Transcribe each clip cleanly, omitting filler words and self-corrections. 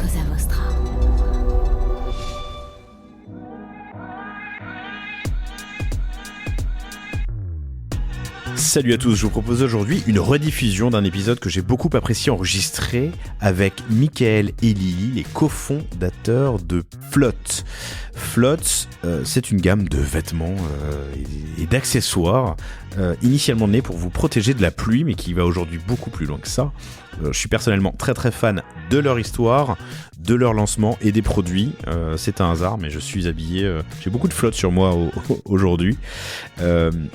Cosa Vostra. Salut à tous, je vous propose aujourd'hui une rediffusion d'un épisode que j'ai beaucoup apprécié enregistré avec Michael et Lily, les cofondateurs de Flotte. Flotte, c'est une gamme de vêtements et d'accessoires initialement née pour vous protéger de la pluie, mais qui va aujourd'hui beaucoup plus loin que ça. Je suis personnellement très fan de leur histoire, de leur lancement et des produits. C'est un hasard, mais je suis habillé. J'ai beaucoup de flotte sur moi aujourd'hui.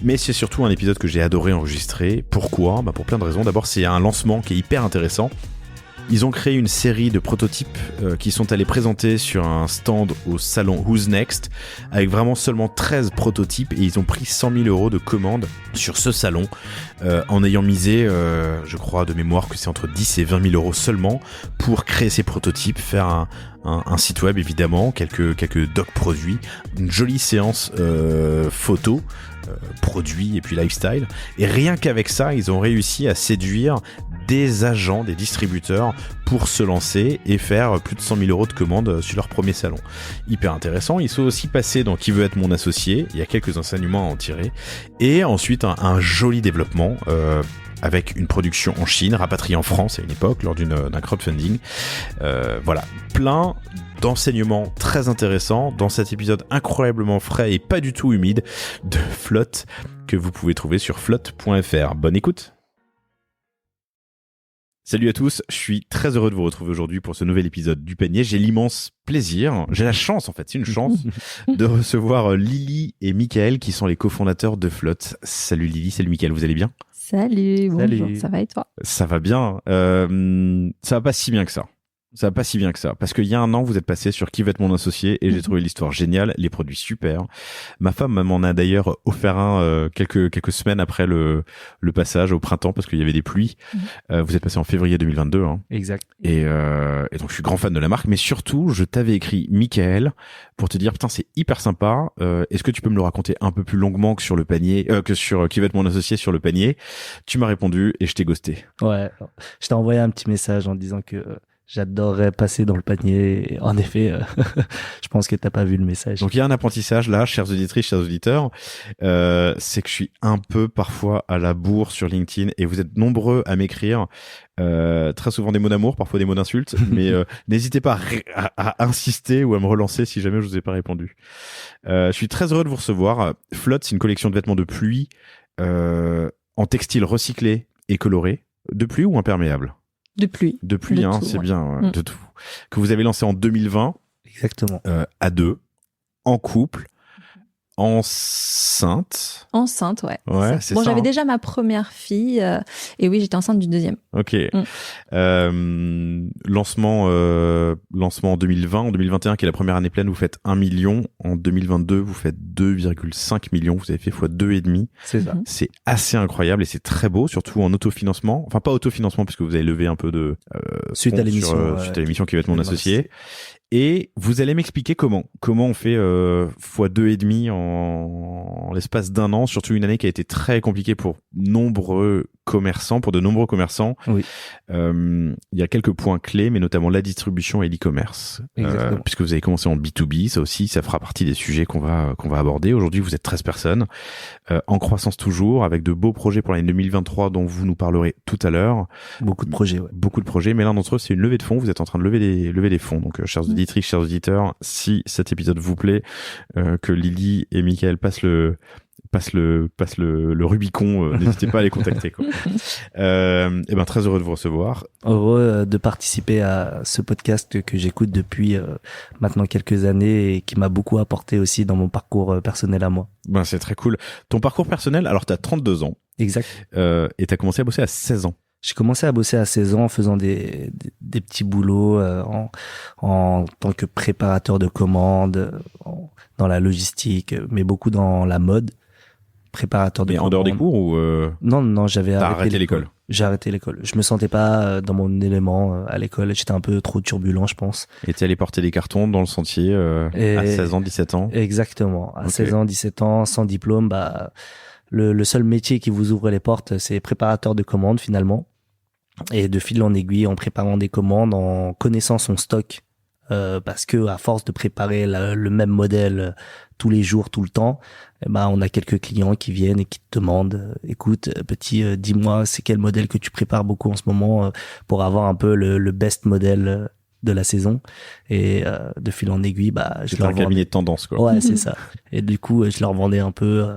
Mais c'est surtout un épisode que j'ai adoré enregistrer. Pourquoi ? Pour plein de raisons. D'abord, c'est un lancement qui est hyper intéressant. Ils ont créé une série de prototypes qui sont allés présenter sur un stand au salon Who's Next, avec vraiment seulement 13 prototypes, et ils ont pris 100 000 € de commandes sur ce salon, en ayant misé, je crois de mémoire que c'est entre 10 et 20 000 € seulement pour créer ces prototypes, faire un site web évidemment, quelques docs produits, une jolie séance photo, produits et puis lifestyle, et rien qu'avec ça ils ont réussi à séduire des agents, des distributeurs pour se lancer et faire plus de 100 000 € de commandes sur leur premier salon. Hyper intéressant. Ils sont aussi passés dans Qui veut être mon associé. Il y a quelques enseignements à en tirer. Et ensuite un joli développement avec une production en Chine, rapatriée en France à une époque lors d'un crowdfunding. Voilà, plein d'enseignements très intéressants dans cet épisode incroyablement frais et pas du tout humide de Flotte que vous pouvez trouver sur flotte.fr. Bonne écoute. Salut à tous, je suis très heureux de vous retrouver aujourd'hui pour ce nouvel épisode du Panier. J'ai l'immense plaisir, j'ai la chance en fait, c'est une chance de recevoir Lily et Michael qui sont les cofondateurs de Flotte. Salut Lily, salut Michael, vous allez bien ? Salut, bonjour, ça va et toi ? Ça va bien, ça va pas si bien que ça. Ça va pas si bien que ça, parce qu'il y a un an, vous êtes passé sur Qui veut être mon associé et j'ai trouvé l'histoire géniale, les produits super. Ma femme m'en a d'ailleurs offert un quelques semaines après le passage au printemps, parce qu'il y avait des pluies. Vous êtes passé en février 2022. Hein. Exact. Et donc je suis grand fan de la marque, mais surtout, je t'avais écrit Michael pour te dire, putain, c'est hyper sympa. Est-ce que tu peux me le raconter un peu plus longuement que sur le panier, que sur Qui veut être mon associé sur le panier ? Tu m'as répondu et je t'ai ghosté. Ouais, je t'ai envoyé un petit message en disant que j'adorerais passer dans le panier. En effet, je pense que t'as pas vu le message. Donc il y a un apprentissage là, chères auditrices, chers auditeurs, c'est que je suis un peu parfois à la bourre sur LinkedIn et vous êtes nombreux à m'écrire, très souvent des mots d'amour, parfois des mots d'insultes, mais n'hésitez pas à insister ou à me relancer si jamais je vous ai pas répondu. Je suis très heureux de vous recevoir. Flotte, c'est une collection de vêtements de pluie en textile recyclé et coloré, de pluie ou imperméable ? De pluie. De pluie, hein, tout, c'est ouais. bien, de tout. Que vous avez lancé en 2020. Exactement. À deux, en couple, enceinte. Enceinte, ouais. Ouais, c'est bon, ça. j'avais hein. déjà ma première fille et oui, j'étais enceinte du deuxième. Ok. Lancement en 2020. En 2021, qui est la première année pleine, vous faites 1 million. En 2022, vous faites 2,5 millions. Vous avez fait x 2,5. C'est ça. C'est assez incroyable et c'est très beau, surtout en autofinancement. Enfin, pas autofinancement, puisque vous avez levé un peu de Suite à l'émission. suite à l'émission Qui va être mon associé. Et vous allez m'expliquer comment on fait x 2,5 en l'espace d'un an, surtout une année qui a été très compliquée pour de nombreux commerçants. Oui. Il y a quelques points clés, mais notamment la distribution et l'e-commerce. Puisque vous avez commencé en B2B, ça aussi, ça fera partie des sujets qu'on va aborder. Aujourd'hui, vous êtes 13 personnes, en croissance toujours, avec de beaux projets pour l'année 2023 dont vous nous parlerez tout à l'heure. Beaucoup de projets, ouais. Beaucoup de projets, mais l'un d'entre eux, c'est une levée de fonds. Vous êtes en train de lever des fonds. Donc, chers auditrices, chers auditeurs, si cet épisode vous plaît, que Lily et Michael passent le Rubicon, n'hésitez pas à les contacter, quoi. Et ben, très heureux de vous recevoir. Heureux de participer à ce podcast que j'écoute depuis maintenant quelques années et qui m'a beaucoup apporté aussi dans mon parcours personnel à moi. Ben, c'est très cool. Ton parcours personnel, alors t'as 32 ans. Exact. Et t'as commencé à bosser à 16 ans. J'ai commencé à bosser à 16 ans en faisant des petits boulots en tant que préparateur de commandes, dans la logistique, mais beaucoup dans la mode. Préparateur de commandes. Et en dehors des cours ou Non, j'avais arrêté l'école. J'ai arrêté l'école. Je me sentais pas dans mon élément à l'école. J'étais un peu trop turbulent, je pense. Et t'es allé porter des cartons dans le sentier à 16 ans, 17 ans. Exactement. À 16 ans, 17 ans, sans diplôme, le seul métier qui vous ouvre les portes, c'est préparateur de commandes finalement. Et de fil en aiguille, en préparant des commandes, en connaissant son stock, parce que à force de préparer le même modèle tous les jours, tout le temps, on a quelques clients qui viennent et qui te demandent, écoute, petit, dis-moi, c'est quel modèle que tu prépares beaucoup en ce moment pour avoir un peu le best modèle de la saison. Et de fil en aiguille, je leur vendais. Cabinet de tendance, quoi. Ouais, c'est ça. Et du coup, je leur vendais un peu.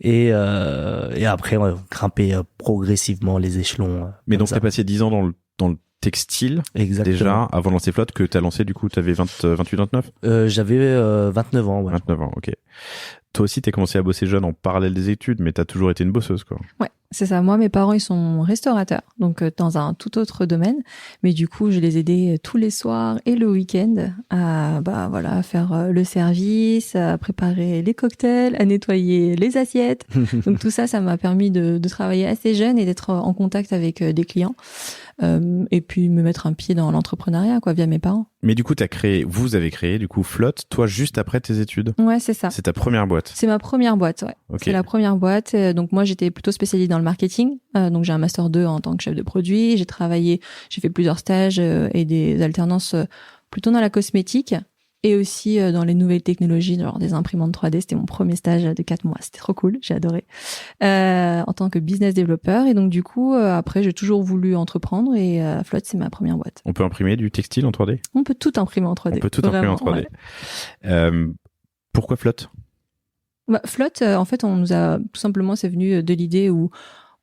Et après, on grimpait progressivement les échelons. Mais donc, t'as passé 10 ans dans le textile. Exactement. Déjà, avant de lancer Flotte, que t'as lancé, du coup, t'avais 28, 29? J'avais 29 ans, ouais. 29 ans, ok. Toi aussi, t'as commencé à bosser jeune en parallèle des études, mais t'as toujours été une bosseuse, quoi. Ouais, c'est ça. Moi, mes parents, ils sont restaurateurs, donc dans un tout autre domaine. Mais du coup, je les aidais tous les soirs et le week-end à faire le service, à préparer les cocktails, à nettoyer les assiettes. Donc tout ça, ça m'a permis de travailler assez jeune et d'être en contact avec des clients. Et puis me mettre un pied dans l'entrepreneuriat, quoi, via mes parents. Mais du coup, vous avez créé, du coup, Flotte, toi, juste après tes études. Ouais, c'est ça. C'est ta première boîte. C'est ma première boîte, ouais. Okay. C'est la première boîte. Donc moi, j'étais plutôt spécialisée dans le marketing. Donc j'ai un master 2 en tant que chef de produit. J'ai fait plusieurs stages et des alternances plutôt dans la cosmétique. Et aussi dans les nouvelles technologies, genre des imprimantes 3D. C'était mon premier stage de 4 mois. C'était trop cool, j'ai adoré. En tant que business développeur. Et donc du coup, après, j'ai toujours voulu entreprendre et Flotte, c'est ma première boîte. On peut imprimer du textile en 3D ? On peut tout imprimer en 3D. On peut tout imprimer en 3D. Ouais. Pourquoi Flotte ? Flotte, en fait, on nous a tout simplement, c'est venu de l'idée où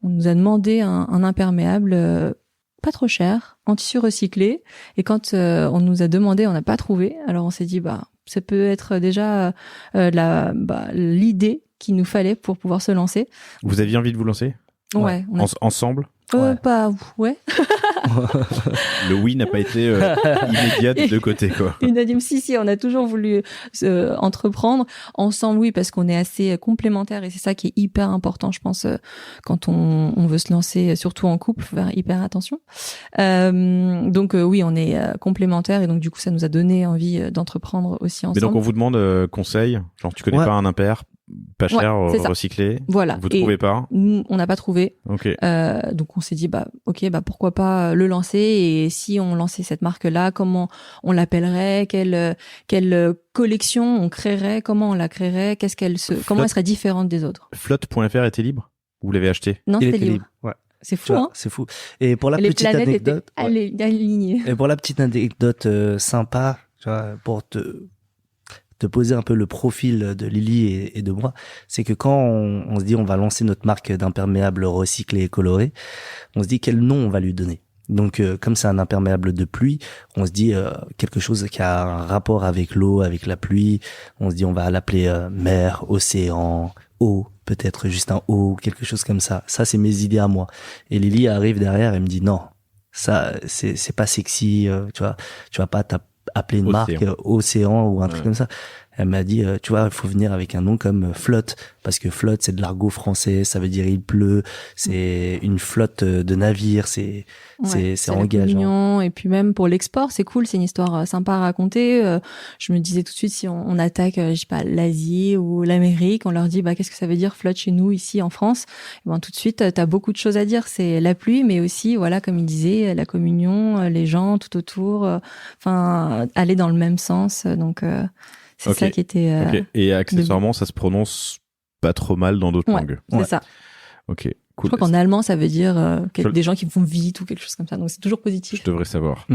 on nous a demandé un imperméable pas trop cher, en tissu recyclé. Et quand on nous a demandé, on n'a pas trouvé. Alors on s'est dit, ça peut être déjà l'idée qu'il nous fallait pour pouvoir se lancer. Vous aviez envie de vous lancer ? Ouais. Ensemble ? Ouais. Le oui n'a pas été immédiat des deux côtés, quoi. Il a dit, si, on a toujours voulu entreprendre ensemble, oui, parce qu'on est assez complémentaires et c'est ça qui est hyper important, je pense, quand on veut se lancer, surtout en couple, faut faire hyper attention. Donc oui, on est complémentaires et donc du coup, ça nous a donné envie d'entreprendre aussi ensemble. Mais donc on vous demande conseil, genre tu connais pas un impair pas cher, recyclé. Voilà. Vous trouvez pas? Nous, on n'a pas trouvé. Ok. Donc on s'est dit pourquoi pas le lancer, et si on lançait cette marque-là, comment on l'appellerait, quelle collection on créerait, comment on la créerait, comment elle serait différente des autres. Flotte.fr était libre? Vous l'avez acheté? Non, c'était libre. Ouais. C'est fou, hein? C'est fou. Et pour la petite anecdote, alignées. Et pour la petite anecdote sympa, tu vois, pour te poser un peu le profil de Lily et de moi, c'est que quand on se dit on va lancer notre marque d'imperméable recyclé et coloré, on se dit quel nom on va lui donner. Donc comme c'est un imperméable de pluie, on se dit quelque chose qui a un rapport avec l'eau, avec la pluie. On se dit on va l'appeler mer, océan, eau, peut-être juste un eau, quelque chose comme ça. Ça c'est mes idées à moi. Et Lily arrive derrière et me dit non, ça c'est pas sexy, tu vas pas appeler une marque Océan ou un truc comme ça. Elle m'a dit, tu vois, il faut venir avec un nom comme Flotte, parce que flotte, c'est de l'argot français, ça veut dire il pleut, c'est une flotte de navires, c'est engageant. Et puis même pour l'export, c'est cool, c'est une histoire sympa à raconter. Je me disais tout de suite, si on attaque, je sais pas, l'Asie ou l'Amérique, on leur dit, qu'est-ce que ça veut dire flotte chez nous, ici en France? Et tout de suite, t'as beaucoup de choses à dire. C'est la pluie, mais aussi, voilà, comme il disait, la communion, les gens tout autour, aller dans le même sens. Donc, c'est ça qui était... Et accessoirement, ça se prononce pas trop mal dans d'autres langues. C'est ça. Ok, cool. Je crois qu'en allemand, ça veut dire des gens qui vont vite ou quelque chose comme ça. Donc, c'est toujours positif. Je devrais savoir.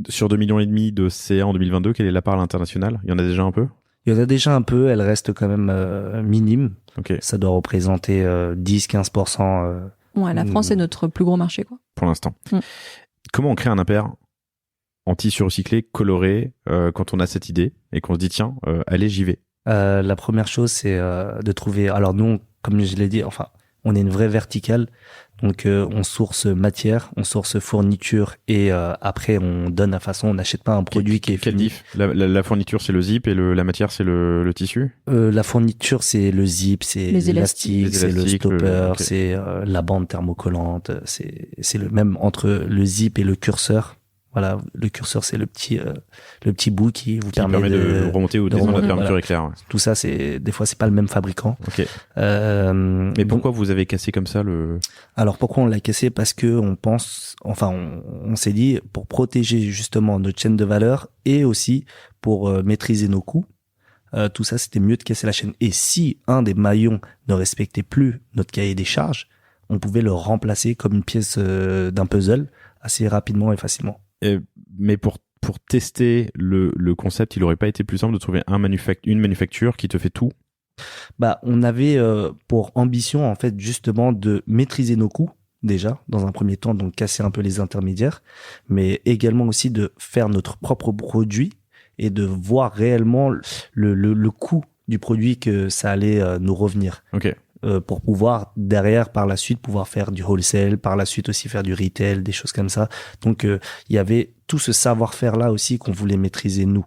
Sur 2,5 millions de CA en 2022, quelle est la part à l'international? Il y en a déjà un peu? Il y en a déjà un peu, elle reste quand même minime. Okay. Ça doit représenter 10-15%. La France est notre plus gros marché, quoi. Pour l'instant. Comment on crée un impair en tissu recyclé, coloré, quand on a cette idée et qu'on se dit tiens, allez, j'y vais? La première chose, c'est de trouver... Alors nous, comme je l'ai dit, on est une vraie verticale. Donc on source matière, on source fourniture et après on donne à façon, on n'achète pas un produit qui est quel fini. diff? La fourniture c'est le zip et la matière c'est le tissu? La fourniture c'est le zip, c'est l'élastique, c'est le stopper, okay. C'est la bande thermocollante, c'est le même entre le zip et le curseur. Voilà, le curseur, c'est le petit bout qui vous permet de remonter ou de descendre la fermeture voilà. éclair. Ouais. Tout ça, des fois, c'est pas le même fabricant. Ok. Mais pourquoi vous avez cassé comme ça le... Alors, pourquoi on l'a cassé? Parce que on s'est dit, pour protéger justement notre chaîne de valeur et aussi pour maîtriser nos coûts, tout ça, c'était mieux de casser la chaîne. Et si un des maillons ne respectait plus notre cahier des charges, on pouvait le remplacer comme une pièce d'un puzzle assez rapidement et facilement. Mais pour tester le concept, il aurait pas été plus simple de trouver une manufacture qui te fait tout? Bah, on avait pour ambition en fait justement de maîtriser nos coûts déjà dans un premier temps, donc casser un peu les intermédiaires, mais également aussi de faire notre propre produit et de voir réellement le coût du produit que ça allait nous revenir. Ok. Pour pouvoir derrière par la suite pouvoir faire du wholesale, par la suite aussi faire du retail, des choses comme ça. Donc il y avait tout ce savoir-faire là aussi qu'on voulait maîtriser nous.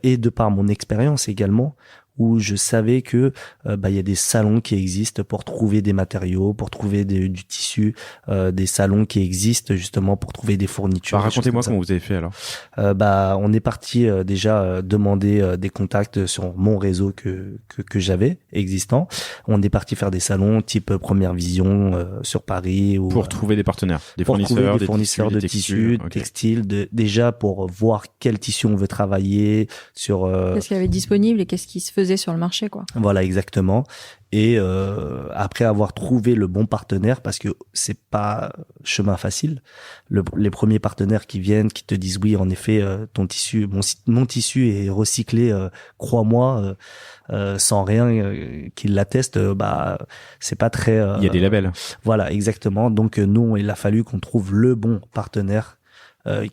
Et de par mon expérience également, où je savais que il y a des salons qui existent pour trouver des matériaux, pour trouver du tissu, des salons qui existent justement pour trouver des fournitures. Racontez-moi comment vous avez fait alors. On est parti déjà demander des contacts sur mon réseau que j'avais existant. On est parti faire des salons type Première Vision sur Paris ou pour trouver des partenaires, des pour fournisseurs, trouver des fournisseurs de tissus, okay. textiles, déjà pour voir quel tissu on veut travailler sur. Qu'est-ce qu'il y avait disponible et qu'est-ce qui se faisait sur le marché, quoi. Voilà, exactement. Et après avoir trouvé le bon partenaire, parce que c'est pas chemin facile, les premiers partenaires qui viennent, qui te disent oui, en effet, ton tissu, mon tissu est recyclé, crois-moi, sans rien qui l'atteste, c'est pas très. Il y a des labels. Voilà, exactement. Donc nous, il a fallu qu'on trouve le bon partenaire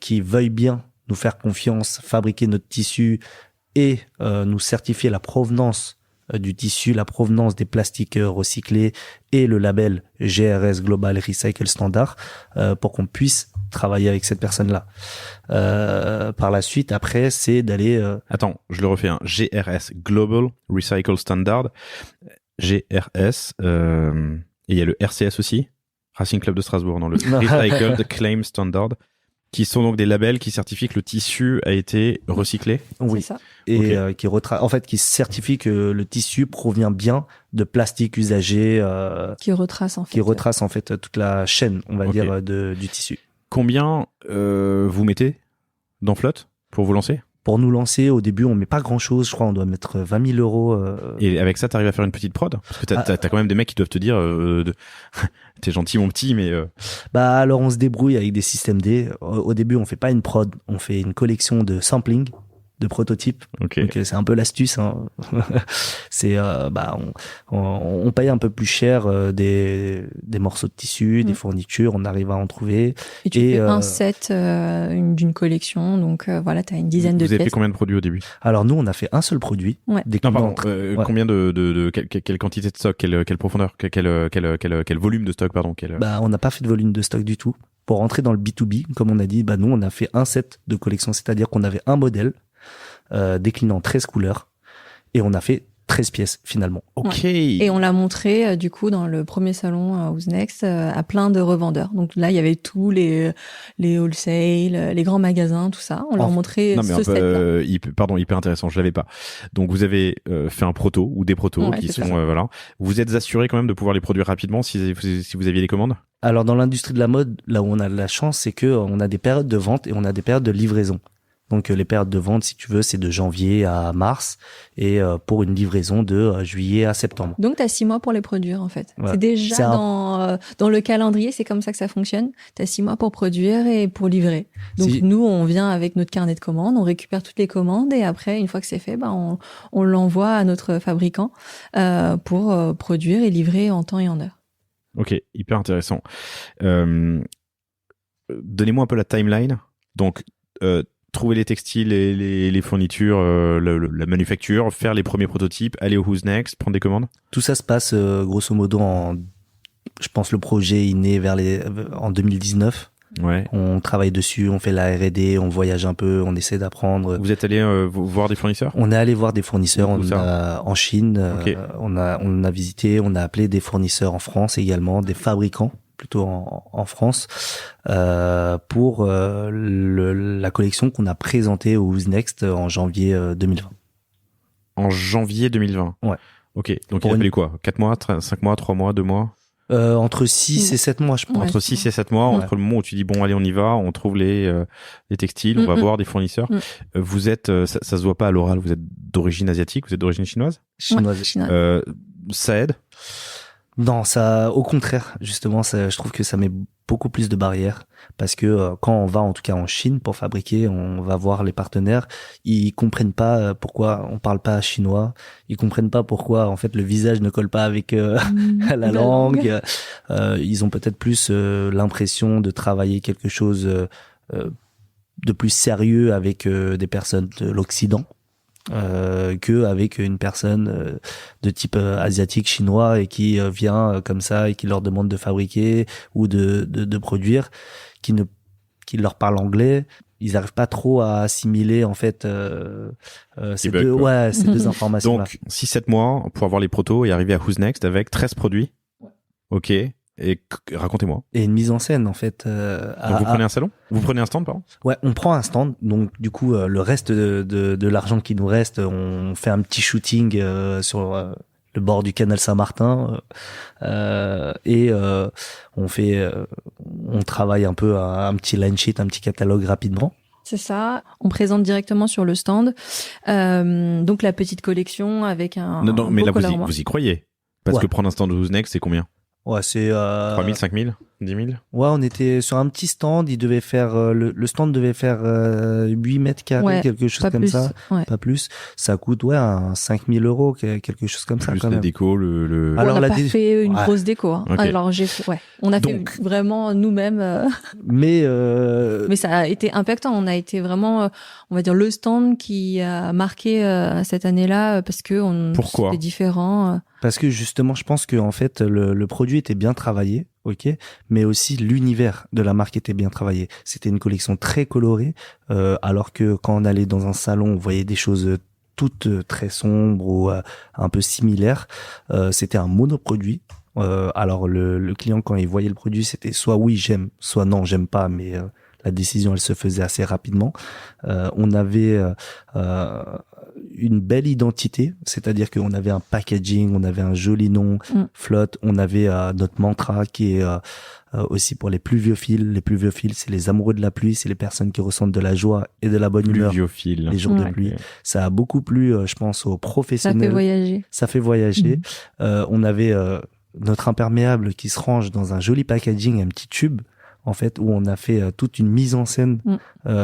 qui veuille bien nous faire confiance, fabriquer notre tissu et nous certifier la provenance du tissu, la provenance des plastiques recyclés et le label GRS Global Recycle Standard pour qu'on puisse travailler avec cette personne-là. Par la suite, après, c'est d'aller... Attends, je le refais. GRS Global Recycle Standard. GRS. Et il y a le RCS aussi. Racing Club de Strasbourg, dans le Recycled Claim Standard. Qui sont donc des labels qui certifient que le tissu a été recyclé. Oui. C'est ça. Et okay. Qui certifient que le tissu provient bien de plastique usagé. Qui retrace en fait toute la chaîne, on va dire, du tissu. Combien vous mettez dans Flotte pour vous lancer? Pour nous lancer, au début, on met pas grand-chose. Je crois on doit mettre 20 000 euros. Et avec ça, t'arrives à faire une petite prod? Parce que t'as quand même des mecs qui doivent te dire t'es gentil mon petit, mais... Alors on se débrouille avec des systèmes D. Au début, on fait pas une prod, on fait une collection de sampling, de prototypes. Okay. Donc c'est un peu l'astuce. Hein. C'est on paye un peu plus cher des morceaux de tissu, des fournitures, on arrive à en trouver. Et tu fais un set d'une collection, donc voilà, t'as une dizaine de pièces. Vous avez fait combien de produits au début? Alors nous, on a fait un seul produit. Ouais. Combien quelle quantité de stock, quelle profondeur, quel volume de stock, pardon, on n'a pas fait de volume de stock du tout. Pour rentrer dans le B2B, comme on a dit, nous on a fait un set de collection, c'est-à-dire qu'on avait un modèle déclinant 13 couleurs et on a fait 13 pièces finalement. Ok. Ouais. Et on l'a montré du coup dans le premier salon Who's Next à plein de revendeurs. Donc là il y avait tous les wholesale, les grands magasins, tout ça. On leur montrait ce set-là. Hyper intéressant. Je l'avais pas. Donc vous avez fait un proto ou des protos qui sont voilà. Vous êtes assuré quand même de pouvoir les produire rapidement si vous aviez les commandes? Alors dans l'industrie de la mode, là où on a de la chance, c'est que on a des périodes de vente et on a des périodes de livraison. Donc les périodes de vente, si tu veux, c'est de janvier à mars et pour une livraison de juillet à septembre. Donc tu as 6 mois pour les produire en fait. Ouais. C'est déjà dans le calendrier, c'est comme ça que ça fonctionne. Tu as 6 mois pour produire et pour livrer. Donc nous, on vient avec notre carnet de commandes, on récupère toutes les commandes et après, une fois que c'est fait, on l'envoie à notre fabricant pour produire et livrer en temps et en heure. Ok, hyper intéressant. Donnez-moi un peu la timeline. Donc, trouver les textiles et les fournitures, la manufacture, faire les premiers prototypes, aller au Who's Next, prendre des commandes. Tout ça se passe grosso modo je pense le projet est né en 2019. Ouais. On travaille dessus, on fait la R&D, on voyage un peu, on essaie d'apprendre. Vous êtes allé voir des fournisseurs? On est allé voir des fournisseurs en Chine. Okay. On a visité, on a appelé des fournisseurs en France également, des fabricants plutôt en France, pour la collection qu'on a présentée au Who's Next en janvier 2020. En janvier 2020. Ouais. Ok, donc il a fallu quoi? 4 mois, 5 mois, 3 mois, 2 mois? Entre 6 et 7 mois, je pense. Entre 6 et 7 mois, Ouais. entre le moment où tu dis bon allez on y va, on trouve les textiles, on va voir des fournisseurs. Vous êtes, ça se voit pas à l'oral, vous êtes d'origine asiatique, vous êtes d'origine chinoise? Chinoise. Ouais, chinoise. Ça aide? Non, ça, au contraire, justement, ça, je trouve que ça met beaucoup plus de barrières parce que quand on va en tout cas en Chine pour fabriquer, on va voir les partenaires, ils comprennent pas pourquoi on parle pas chinois, ils comprennent pas pourquoi en fait le visage ne colle pas avec la langue. Ils ont peut-être plus l'impression de travailler quelque chose de plus sérieux avec des personnes de l'Occident. Que avec une personne de type asiatique chinois et qui vient comme ça et qui leur demande de fabriquer ou de produire, qui leur parle anglais, ils arrivent pas trop à assimiler en fait ces deux informations là. Donc 6-7 mois pour avoir les protos et arriver à Who's Next avec 13 produits. Ok. Et racontez-moi. Et une mise en scène en fait. Donc vous prenez un salon? Vous prenez un stand, pardon? Ouais, on prend un stand. Donc du coup, le reste de l'argent qui nous reste, on fait un petit shooting sur le bord du canal Saint-Martin et on travaille un peu un petit line sheet, un petit catalogue rapidement. C'est ça. On présente directement sur le stand. Donc la petite collection avec un. Non, mais beau là coloriement. vous y croyez? Parce que prendre un stand de Who's Next, c'est combien? Ouais, c'est 3 000, 5 000, 10 000? Ouais, on était sur un petit stand, il devait faire le stand devait faire 8 mètres carrés, quelque chose comme plus, ça, pas plus. Ça coûte 5 000 euros, quelque chose comme plus ça quand la même. déco, le... Alors, on n'a pas fait une grosse déco. Hein. Okay. Alors on a fait vraiment nous-mêmes. Mais ça a été impactant. On a été vraiment, on va dire, le stand qui a marqué cette année-là parce que Pourquoi? c'était différent. Parce que justement, je pense que en fait, le produit était bien travaillé, ok, mais aussi l'univers de la marque était bien travaillé. C'était une collection très colorée, alors que quand on allait dans un salon, on voyait des choses toutes très sombres ou un peu similaires. C'était un monoproduit. Alors le client, quand il voyait le produit, c'était soit oui j'aime, soit non j'aime pas, mais la décision elle se faisait assez rapidement. On avait une belle identité, c'est-à-dire qu'on avait un packaging, on avait un joli nom, Flotte, on avait notre mantra qui est aussi pour les pluviophiles. Les pluviophiles, c'est les amoureux de la pluie, c'est les personnes qui ressentent de la joie et de la bonne humeur les jours de pluie. Ça a beaucoup plu, je pense, aux professionnels. Ça fait voyager. On avait notre imperméable qui se range dans un joli packaging, un petit tube, en fait, où on a fait toute une mise en scène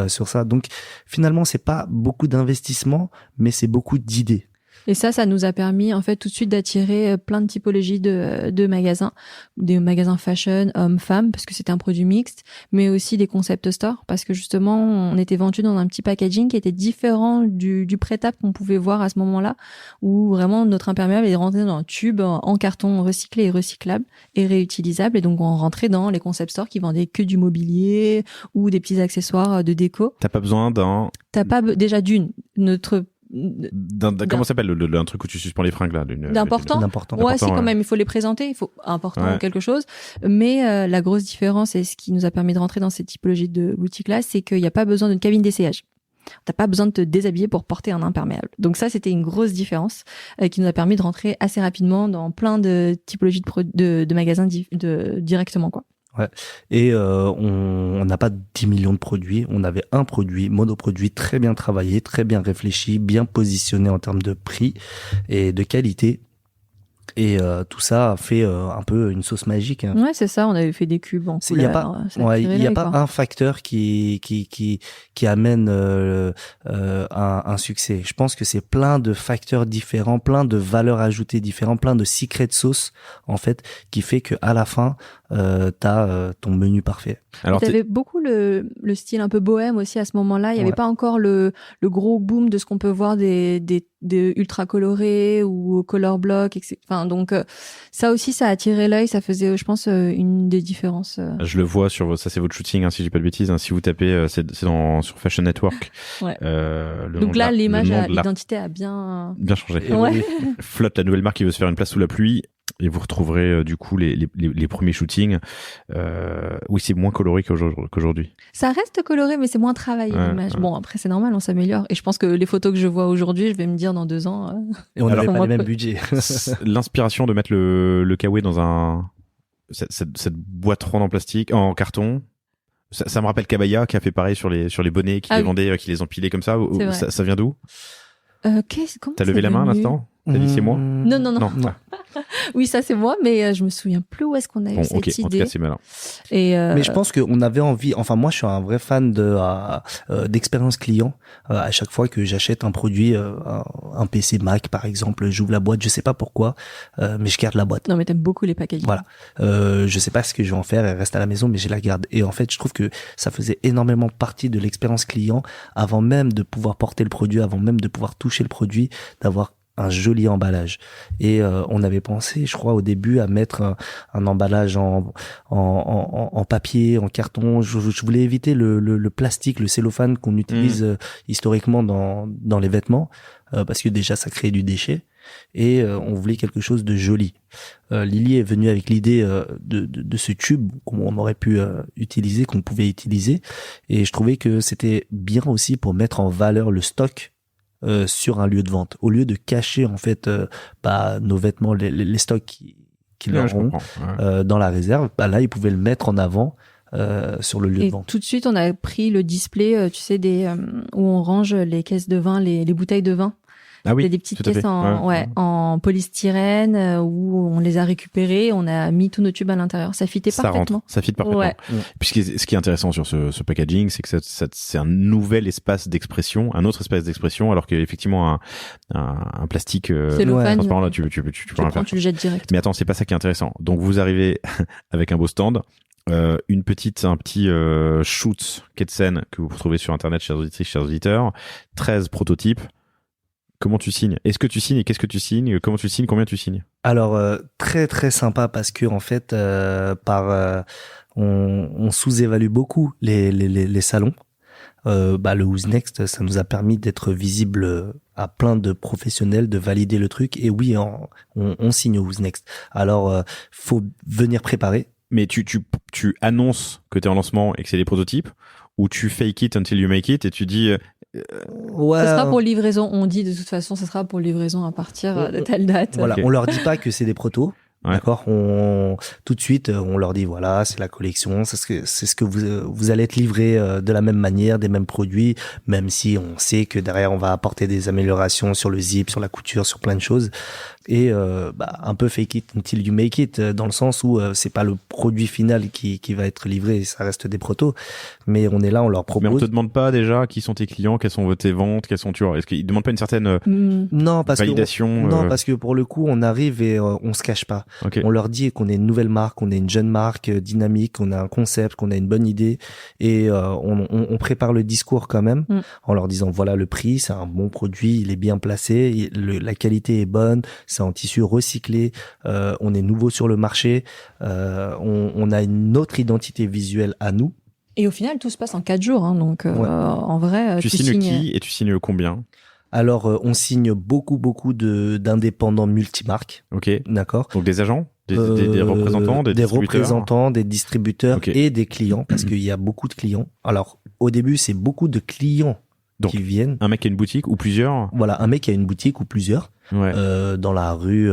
sur ça. Donc, finalement, c'est pas beaucoup d'investissement, mais c'est beaucoup d'idées. Et ça nous a permis, en fait, tout de suite d'attirer plein de typologies de magasins. Des magasins fashion, hommes, femmes, parce que c'était un produit mixte, mais aussi des concept stores, parce que justement, on était vendu dans un petit packaging qui était différent du prêt-à-porter qu'on pouvait voir à ce moment-là, où vraiment notre imperméable est rentré dans un tube en carton recyclé et recyclable et réutilisable. Et donc, on rentrait dans les concept stores qui vendaient que du mobilier ou des petits accessoires de déco. T'as pas besoin d'un... Déjà comment s'appelle un truc où tu suspends les fringues là, d'important. Ouais, si quand même il faut les présenter, il faut important quelque chose, mais la grosse différence et ce qui nous a permis de rentrer dans cette typologie de boutique là, c'est qu'il n'y a pas besoin d'une cabine d'essayage. T'as pas besoin de te déshabiller pour porter un imperméable. Donc ça, c'était une grosse différence qui nous a permis de rentrer assez rapidement dans plein de typologies de magasins directement quoi. Ouais. Et on n'a pas 10 millions de produits, on avait un produit, monoproduit très bien travaillé, très bien réfléchi, bien positionné en termes de prix et de qualité. Et tout ça a fait un peu une sauce magique. Hein. Ouais, c'est ça. On avait fait des cubes en couleur. Il n'y a pas un facteur qui amène un succès. Je pense que c'est plein de facteurs différents, plein de valeurs ajoutées différentes, plein de secret sauce en fait, qui fait que à la fin t'as ton menu parfait. Alors t'avais beaucoup le style un peu bohème aussi à ce moment-là. Il y avait pas encore le gros boom de ce qu'on peut voir des ultra colorés ou color block, etc. Enfin donc ça aussi ça a attiré l'œil, ça faisait je pense une des différences. Je le vois sur ça, c'est votre shooting si j'ai pas de bêtises. Si vous tapez c'est sur Fashion Network. Ouais. Donc là l'image, l'identité a bien changé. Ouais. Flotte, la nouvelle marque qui veut se faire une place sous la pluie. Et vous retrouverez du coup les premiers shootings. Oui, c'est moins coloré qu'aujourd'hui. Ça reste coloré, mais c'est moins travaillé l'image. Bon, après c'est normal, on s'améliore. Et je pense que les photos que je vois aujourd'hui, je vais me dire dans 2 ans. Et on n'avait pas les mêmes budgets. L'inspiration de mettre le kawaii dans cette boîte ronde en plastique, en carton. Ça me rappelle Kabaya qui a fait pareil sur les bonnets, qui les vendait, qui les empilait comme ça. Ça vient d'où? T'as levé la main à l'instant? T'as dit c'est moi? Non. Oui, ça c'est moi, mais je me souviens plus où est-ce qu'on a eu cette idée. En tout cas, c'est malin. Mais je pense qu'on avait envie. Enfin, moi, je suis un vrai fan d'expérience client. À chaque fois que j'achète un produit, un PC Mac par exemple, j'ouvre la boîte. Je sais pas pourquoi, mais je garde la boîte. Non, mais t'aimes beaucoup les packaging. Voilà. Je sais pas ce que je vais en faire. Elle reste à la maison, mais je la garde. Et en fait, je trouve que ça faisait énormément partie de l'expérience client avant même de pouvoir porter le produit, avant même de pouvoir toucher le produit, d'avoir un joli emballage. Et on avait pensé, je crois, au début à mettre un emballage en papier, en carton. Je voulais éviter le plastique, le cellophane qu'on utilise historiquement dans les vêtements, parce que déjà ça crée du déchet. Et on voulait quelque chose de joli. Lily est venue avec l'idée de ce tube qu'on aurait pu utiliser, qu'on pouvait utiliser. Et je trouvais que c'était bien aussi pour mettre en valeur le stock sur un lieu de vente, au lieu de cacher en fait nos vêtements, les stocks qu'ils leur ont dans la réserve. Là, ils pouvaient le mettre en avant sur le lieu de vente. Tout de suite, on a pris le display, tu sais, où on range les caisses de vin, les bouteilles de vin. Ah oui, des petites caisses en polystyrène où on les a récupérées, on a mis tous nos tubes à l'intérieur. Ça fitait parfaitement. Ça fit parfaitement. Ouais. Puisque ce qui est intéressant sur ce packaging, c'est que c'est un nouvel espace d'expression, un autre espace d'expression, alors qu'effectivement un plastique transparent là, tu peux rien faire. Tu le jettes direct. Mais attends, c'est pas ça qui est intéressant. Donc vous arrivez avec un beau stand. Un petit shoot Ketsen que vous retrouvez sur internet, chers auditrices, chers auditeurs, 13 prototypes. Comment tu signes? Est-ce que tu signes et qu'est-ce que tu signes? Comment tu signes? Combien tu signes? Alors très très sympa parce que en fait on sous-évalue beaucoup les salons. Le Who's Next, ça nous a permis d'être visible à plein de professionnels, de valider le truc. Et oui, on signe au Who's Next. Alors faut venir préparer. Mais tu annonces que t'es en lancement et que c'est des prototypes, ou tu fake it until you make it et tu dis ça sera pour livraison. On dit de toute façon, ça sera pour livraison à partir de telle date. Voilà, Okay. On leur dit pas que c'est des protos. Ouais. D'accord, tout de suite on leur dit voilà, c'est la collection, c'est ce que vous allez être livré de la même manière, des mêmes produits, même si on sait que derrière on va apporter des améliorations sur le zip, sur la couture, sur plein de choses. Et un peu fake it until you make it, dans le sens où c'est pas le produit final qui va être livré, ça reste des protos, mais on est là, on leur propose. Mais on te demande pas déjà qui sont tes clients, quelles sont tes ventes, quelles sont, tu vois, est-ce qu'ils demandent pas une certaine validation? Non, parce que pour le coup on arrive et on se cache pas. Okay. On leur dit qu'on est une nouvelle marque, on est une jeune marque dynamique, qu'on a un concept, qu'on a une bonne idée, et on prépare le discours quand même en leur disant voilà le prix, c'est un bon produit, il est bien placé, la qualité est bonne, c'est en tissu recyclé, on est nouveau sur le marché, on a une autre identité visuelle à nous. Et au final, tout se passe en 4 jours, hein, donc en vrai, tu signes qui et tu signes combien? Alors, on signe beaucoup d'indépendants multimarques. Ok. D'accord. Donc des agents, des représentants, des distributeurs. Représentants, des distributeurs et des clients, parce qu'il y a beaucoup de clients. Alors, au début, c'est beaucoup de clients qui viennent. Un mec qui a une boutique ou plusieurs? Voilà, un mec qui a une boutique ou plusieurs. Ouais. Dans la rue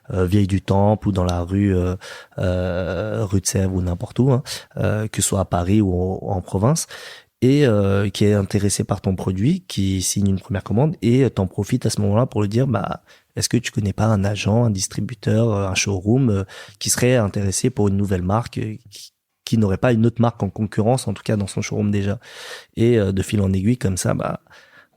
Vieille du Temple ou dans la rue rue de Sèvres ou n'importe où, que ce soit à Paris ou en province. Et qui est intéressé par ton produit, qui signe une première commande et t'en profites à ce moment-là pour lui dire est-ce que tu connais pas un agent, un distributeur, un showroom qui serait intéressé pour une nouvelle marque qui n'aurait pas une autre marque en concurrence, en tout cas dans son showroom déjà. Et de fil en aiguille comme ça,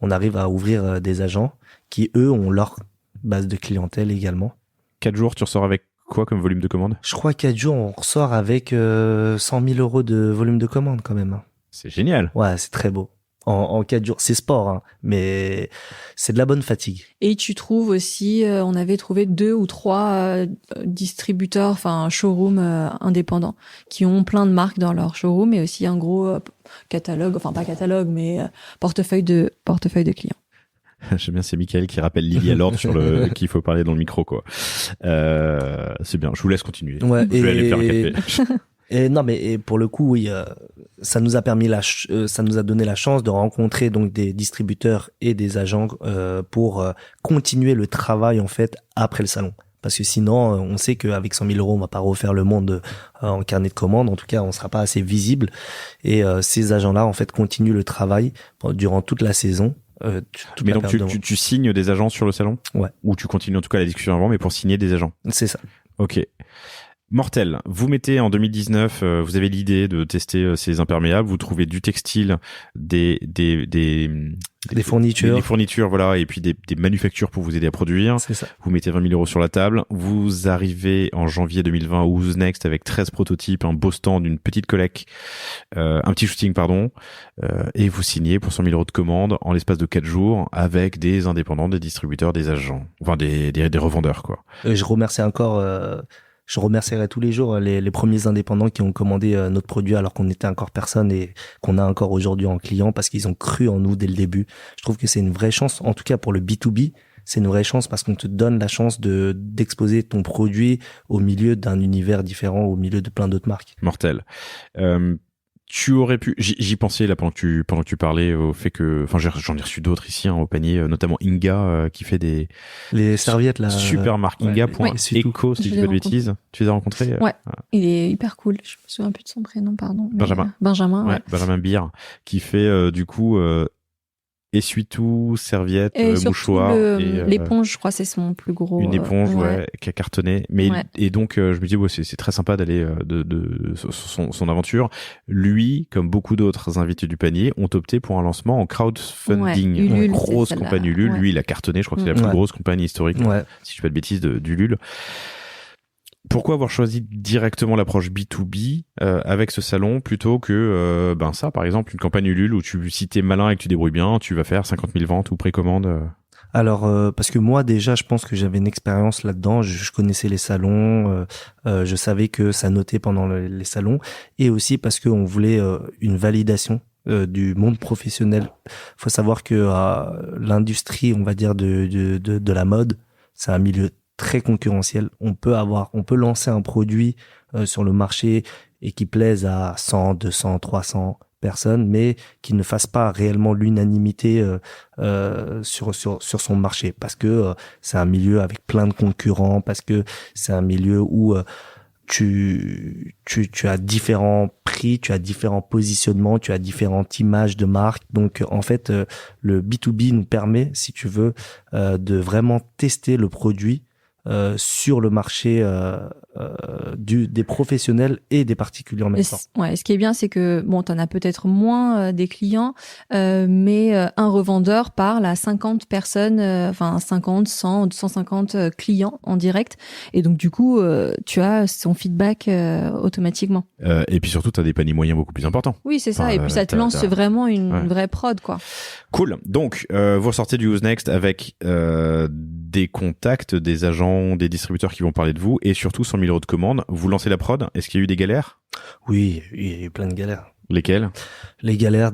on arrive à ouvrir des agents qui eux ont leur base de clientèle également. 4 jours, tu ressors avec quoi comme volume de commande? Je crois 4 jours, on ressort avec 100 000 euros de volume de commande quand même. C'est génial. Ouais, c'est très beau. En 4 jours, c'est sport, mais c'est de la bonne fatigue. Et tu trouves aussi, on avait trouvé 2 ou 3 distributeurs, enfin showroom indépendants, qui ont plein de marques dans leur showroom, et aussi un gros catalogue, enfin pas catalogue, mais portefeuille de clients. J'aime bien, c'est Michael qui rappelle Lily à l'ordre qu'il faut parler dans le micro, quoi. C'est bien. Je vous laisse continuer. Ouais, je vais aller faire un café. Et non, mais pour le coup, oui, ça nous a permis ça nous a donné la chance de rencontrer donc des distributeurs et des agents pour continuer le travail en fait après le salon. Parce que sinon, on sait qu'avec 100 000 euros, on va pas refaire le monde en carnet de commandes. En tout cas, on sera pas assez visible. Et ces agents-là, en fait, continuent le travail durant toute la saison. Mais donc tu signes des agents sur le salon? Ouais. Ou tu continues en tout cas la discussion avant, mais pour signer des agents? C'est ça. Ok. Mortel, vous mettez en 2019, vous avez l'idée de tester ces imperméables, vous trouvez du textile, des fournitures. Des fournitures, voilà, et puis des manufactures pour vous aider à produire. C'est ça. Vous mettez 20 000 euros sur la table. Vous arrivez en janvier 2020 au Who's Next avec 13 prototypes, un beau stand, une petite collecte, un petit shooting, pardon, et vous signez pour 100 000 euros de commande en l'espace de 4 jours avec des indépendants, des distributeurs, des agents, enfin des revendeurs, quoi. Je remercierai tous les jours les premiers indépendants qui ont commandé notre produit alors qu'on était encore personne et qu'on a encore aujourd'hui en client parce qu'ils ont cru en nous dès le début. Je trouve que c'est une vraie chance, en tout cas pour le B2B, c'est une vraie chance parce qu'on te donne la chance d'exposer ton produit au milieu d'un univers différent, au milieu de plein d'autres marques. Mortel. Tu aurais pu, j'y pensais là pendant que tu parlais au fait que, enfin j'en ai reçu d'autres ici au panier, notamment Inga qui fait les serviettes là, super marque Inga.eco si je dis pas de bêtises. Tu les as rencontrés? Ouais. Il est hyper cool. Je me souviens plus de son prénom, pardon. Benjamin. Ouais. Benjamin Beer qui fait du coup essuie-tout, serviette, mouchoir. L'éponge, je crois, c'est son plus gros. Une éponge, qui a cartonné. Mais et donc, je me dis, c'est très sympa d'aller de son aventure. Lui, comme beaucoup d'autres invités du panier, ont opté pour un lancement en crowdfunding. Ulule, grosse compagnie Ulule. Lui, il a cartonné. Je crois que c'est la plus grosse compagnie historique, si je fais pas de bêtises, d'Ulule. Pourquoi avoir choisi directement l'approche B2B avec ce salon plutôt que ça, par exemple, une campagne Ulule où si t'es malin et que tu débrouilles bien, tu vas faire 50 000 ventes ou précommande? Alors, parce que moi déjà, je pense que j'avais une expérience là-dedans. Je connaissais les salons, je savais que ça notait pendant les salons, et aussi parce que on voulait une validation du monde professionnel. Faut savoir que l'industrie, on va dire de la mode, c'est un milieu très concurrentiel. On peut lancer un produit sur le marché et qui plaise à 100, 200, 300 personnes, mais qui ne fasse pas réellement l'unanimité sur son marché, parce que c'est un milieu avec plein de concurrents, parce que c'est un milieu où tu as différents prix, tu as différents positionnements, tu as différentes images de marque. Donc en fait, le B2B nous permet, si tu veux, de vraiment tester le produit sur le marché des professionnels et des particuliers en même temps. Ouais, ce qui est bien, c'est que bon, t'en as peut-être moins des clients, mais un revendeur parle à 50 personnes, 50, 100, 250 clients en direct, et donc du coup, tu as son feedback automatiquement. Et puis surtout, t'as des paniers moyens beaucoup plus importants. Oui, c'est ça, et puis ça te lance vraiment une vraie prod, quoi. Cool. Donc, vous ressortez du Who's Next avec des contacts, des agents, des distributeurs qui vont parler de vous, et surtout 100 000 euros de commande. Vous lancez la prod. Est-ce qu'il y a eu des galères? Oui, il y a eu plein de galères. Lesquelles? Les galères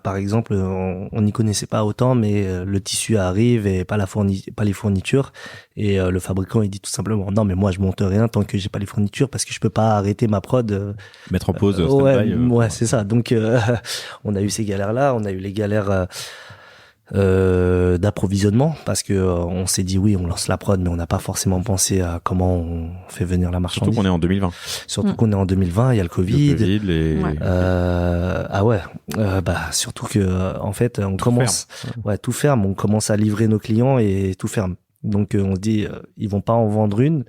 par exemple, on n'y connaissait pas autant, mais le tissu arrive et pas les fournitures, et le fabricant il dit tout simplement non, mais moi je monte rien tant que j'ai pas les fournitures, parce que je peux pas arrêter ma prod, mettre en pause stand-by. C'est ça. Donc on a eu ces galères là, on a eu les galères d'approvisionnement, parce que on s'est dit oui, on lance la prod, mais on n'a pas forcément pensé à comment on fait venir la marchandise. Surtout qu'on est en 2020. Surtout qu'on est en 2020, il y a le Covid. Surtout que en fait on commence tout ferme, on commence à livrer nos clients et tout ferme. Donc on se dit ils vont pas en vendre une.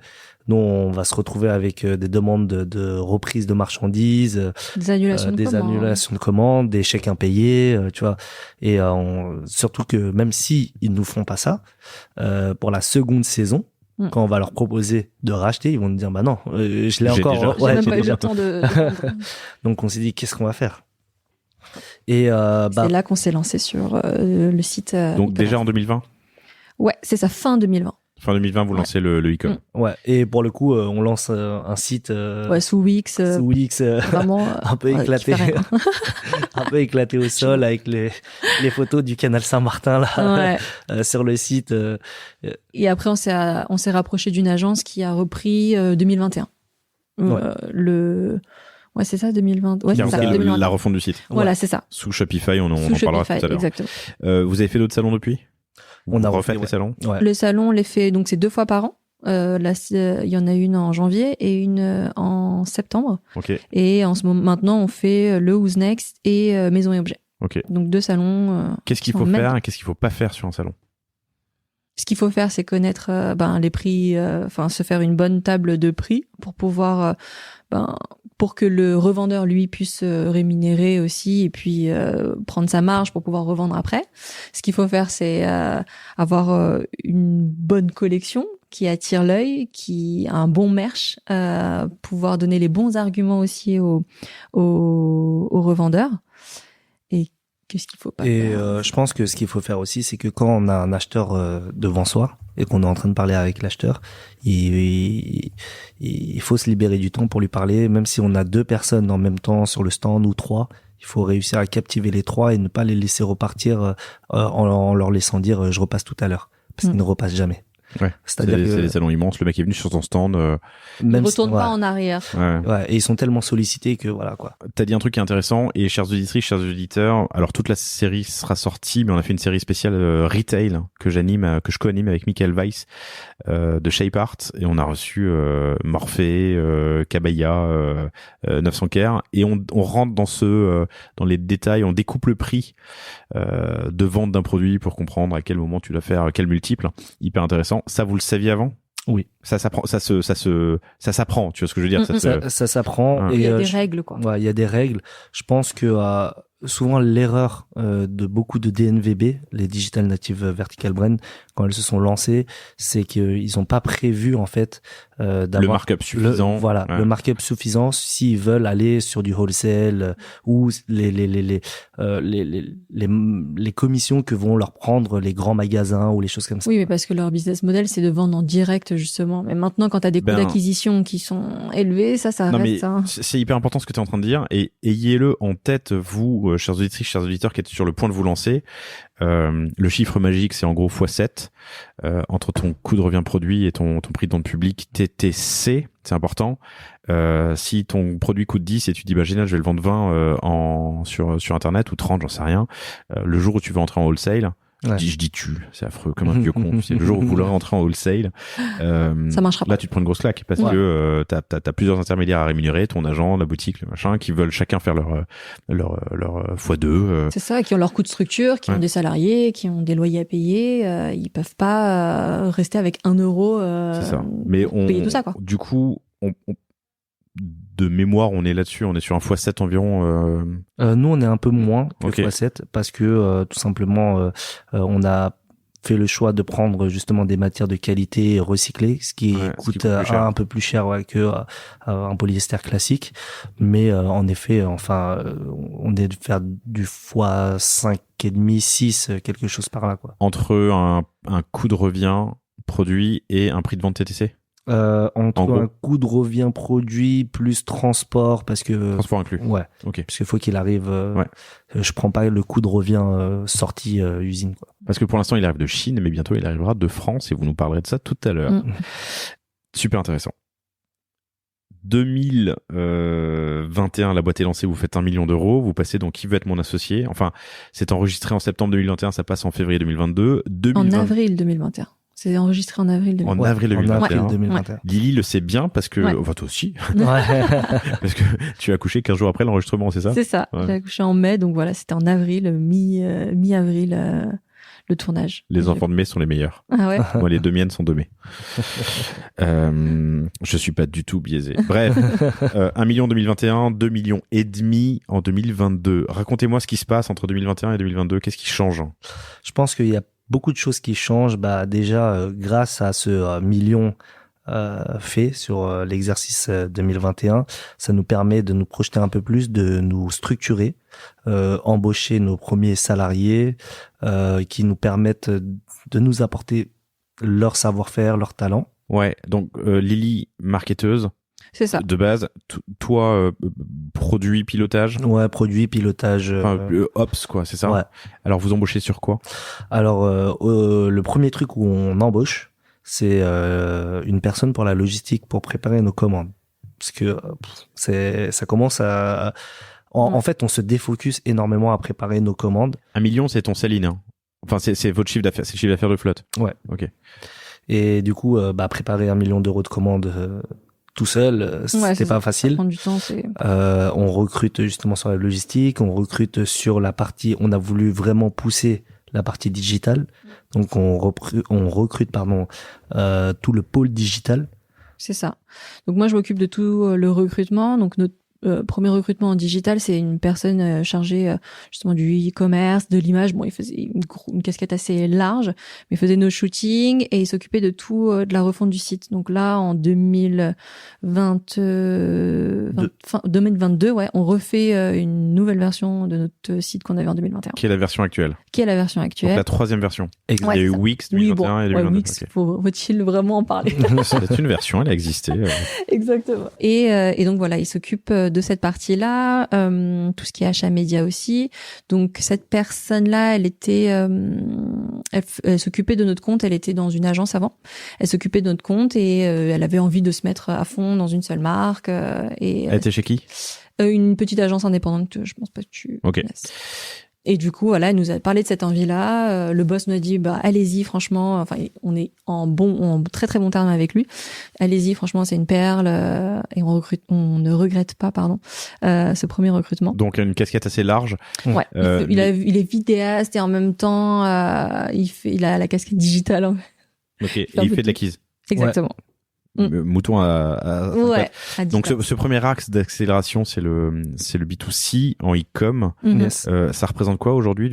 Nous, on va se retrouver avec des demandes de reprise de marchandises, des annulations de commandes, des chèques impayés, tu vois. Et surtout que même si ils nous font pas ça, pour la seconde saison, quand on va leur proposer de racheter, ils vont nous dire bah non, je l'ai encore. J'ai même pas eu le temps de Donc on s'est dit qu'est-ce qu'on va faire. Et c'est là qu'on s'est lancé sur le site. Donc déjà en 2020. Ouais, c'est ça, fin 2020. Fin 2020, vous lancez le e-com. Ouais. Et pour le coup, on lance un site sous Wix, sous Wix, vraiment un peu éclaté, qui fait rien. un peu éclaté au sol avec les photos du canal Saint-Martin là sur le site. Et après, on s'est rapproché d'une agence qui a repris 2021. Ouais, c'est ça, 2020. Ouais, Qui a c'est ça, repris 2021. la refonte du site. Voilà, c'est ça. Sous Shopify, on en Sous parlera Shopify, tout à l'heure. exactement. Vous avez fait d'autres salons depuis? On a refait refait, les salons? Ouais. Le salon, on les fait, donc c'est 2 fois par an. Là, il y en a une en janvier et une en septembre. Ok. Et en ce moment, maintenant, on fait le Who's Next et Maison et Objets. Ok. Donc 2 salons. Qu'est-ce qu'il qui faut sont faire et qu'est-ce qu'il faut pas faire sur un salon? Ce qu'il faut faire, c'est connaître les prix, se faire une bonne table de prix pour pouvoir, pour que le revendeur lui puisse rémunérer aussi et puis prendre sa marge pour pouvoir revendre après. Ce qu'il faut faire, c'est avoir une bonne collection qui attire l'œil, qui a un bon merch, pouvoir donner les bons arguments aussi aux revendeurs. Et qu'est-ce qu'il faut pas faire? Je pense que ce qu'il faut faire aussi, c'est que quand on a un acheteur devant soi et qu'on est en train de parler avec l'acheteur, il faut se libérer du temps pour lui parler, même si on a 2 personnes en même temps sur le stand ou 3. Il faut réussir à captiver les 3 et ne pas les laisser repartir en leur laissant dire je repasse tout à l'heure, parce qu'ils ne repassent jamais. Ouais. C'est des salons immenses. Le mec est venu sur ton stand. Il ne retourne pas en arrière. Ouais. Et ils sont tellement sollicités que voilà quoi. T'as dit un truc qui est intéressant. Et chers auditrices, chers auditeurs, alors toute la série sera sortie, mais on a fait une série spéciale retail que je co-anime avec Michael Weiss de Shape Art, et on a reçu Morphée, Cabaya, 900 Care, et on rentre dans les détails, on découpe le prix de vente d'un produit pour comprendre à quel moment tu dois faire quel multiple. Hyper intéressant. Ça, vous le saviez avant? Oui. Ça s'apprend, ça s'apprend, tu vois ce que je veux dire? Ça s'apprend. Et Et il y a des règles, quoi. Ouais, il y a des règles. Je pense que souvent l'erreur de beaucoup de DNVB, les Digital Native Vertical Brand, quand elles se sont lancées, c'est qu'ils n'ont pas prévu en fait d'avoir le markup suffisant. Le markup suffisant s'ils veulent aller sur du wholesale ou les commissions que vont leur prendre les grands magasins ou les choses comme ça. Oui, mais parce que leur business model, c'est de vendre en direct, justement. Mais maintenant, quand tu as des coûts d'acquisition qui sont élevés, ça non, reste... mais c'est hyper important ce que tu es en train de dire, et ayez-le en tête, vous, chers auditrices, chers auditeurs qui êtes sur le point de vous lancer. Le chiffre magique, c'est en gros x7 entre ton coût de revient produit et ton prix de vente public, TTC, c'est important. Si ton produit coûte 10 et tu dis génial, je vais le vendre 20 sur internet, ou 30, j'en sais rien, le jour où tu veux entrer en wholesale, je dis c'est affreux comme un vieux con. C'est le jour où vous voulez rentrer en wholesale, ça marchera pas. Là, tu te prends une grosse claque parce que t'as plusieurs intermédiaires à rémunérer, ton agent, la boutique, le machin, qui veulent chacun faire leur x2. C'est ça, qui ont leur coût de structure, qui ont des salariés, qui ont des loyers à payer. Ils peuvent pas rester avec 1 euro. C'est ça. Mais payer tout ça, quoi. Du coup, de mémoire, on est là-dessus, on est sur un x7 environ. Nous, on est un peu moins que Okay. x7 parce que tout simplement, on a fait le choix de prendre justement des matières de qualité recyclées, ce qui coûte un peu plus cher que un polyester classique. Mais en effet, on est de faire du x5,5, 6, quelque chose par là, quoi. Entre un coût de revient produit et un prix de vente TTC. Entre un coût de revient produit plus transport, parce que transport inclus. Ouais. Ok. Parce qu'il faut qu'il arrive. Je prends pas le coût de revient sortie usine, quoi. Parce que pour l'instant il arrive de Chine, mais bientôt il arrivera de France et vous nous parlerez de ça tout à l'heure. Super intéressant. 2021, la boîte est lancée, vous faites 1 million d'euros, vous passez donc Qui veut être mon associé. Enfin, c'est enregistré en septembre 2021, ça passe en février 2022. En avril 2021. C'est enregistré en avril 2021. En avril 2021. Ouais. Lily le sait bien parce que... Enfin, toi aussi. Parce que tu as accouché 15 jours après l'enregistrement, c'est ça? C'est ça. J'ai accouché en mai, donc voilà, c'était en avril, mi-avril, le tournage. Les enfants de mai sont les meilleurs. Ah ouais? Moi, les 2 miennes sont de mai. Je suis pas du tout biaisé. Bref, 1 million en 2021, 2 millions et demi en 2022. Racontez-moi ce qui se passe entre 2021 et 2022. Qu'est-ce qui change? Je pense qu'il y a beaucoup de choses qui changent. Déjà, grâce à ce million fait sur l'exercice 2021, ça nous permet de nous projeter un peu plus, de nous structurer, embaucher nos premiers salariés qui nous permettent de nous apporter leur savoir-faire, leur talent. Ouais, donc Lily, marketeuse C'est ça. de base, toi, produit, pilotage, Ouais, produit, pilotage. ops, quoi, c'est ça? Ouais. Alors, vous embauchez sur quoi? Alors, le premier truc où on embauche, c'est une personne pour la logistique, pour préparer nos commandes. Parce que ça commence à... En fait, on se défocus énormément à préparer nos commandes. 1 million, c'est ton Céline, hein. Enfin, c'est votre chiffre d'affaires, c'est le chiffre d'affaires de Flotte. Ouais. Ok. Et du coup, préparer 1 million d'euros de commandes tout seul, c'était pas facile. Ça prend du temps, c'est... On recrute justement sur la logistique, on recrute sur la partie, on a voulu vraiment pousser la partie digitale. Donc on recrute tout le pôle digital. C'est ça. Donc moi, je m'occupe de tout le recrutement. Donc notre premier recrutement en digital, c'est une personne chargée justement du e-commerce, de l'image. Bon, il faisait une casquette assez large, mais il faisait nos shootings et il s'occupait de tout, de la refonte du site. Donc là, en 2022, ouais, on refait une nouvelle version de notre site qu'on avait en 2021. Qui est la version actuelle? Qui est la version actuelle. Donc la 3e version. Ouais, il y a eu Wix 2021 et 2022. Wix, Okay. faut-il vraiment en parler? C'est une version, elle a existé. Exactement. Et donc voilà, il s'occupe de cette partie-là, tout ce qui est achat média aussi. Donc cette personne-là, elle s'occupait de notre compte. Elle était dans une agence avant. Elle s'occupait de notre compte et elle avait envie de se mettre à fond dans une seule marque. Elle était chez qui? Une petite agence indépendante. Je pense pas que tu. Ok. Connaisses. Et du coup, voilà, elle nous a parlé de cette envie-là. Le boss nous a dit, allez-y, franchement. Enfin, on est en très très bon terme avec lui. Allez-y, franchement, c'est une perle. Et on ne regrette pas, ce premier recrutement. Donc une casquette assez large. Ouais. Il est vidéaste et en même temps, il a la casquette digitale. Ok. Et il fait de l'acquise. Exactement. Ouais. Mouton à ouais. Donc ce premier axe d'accélération, c'est le B2C en e-com. Yes. Ça représente quoi aujourd'hui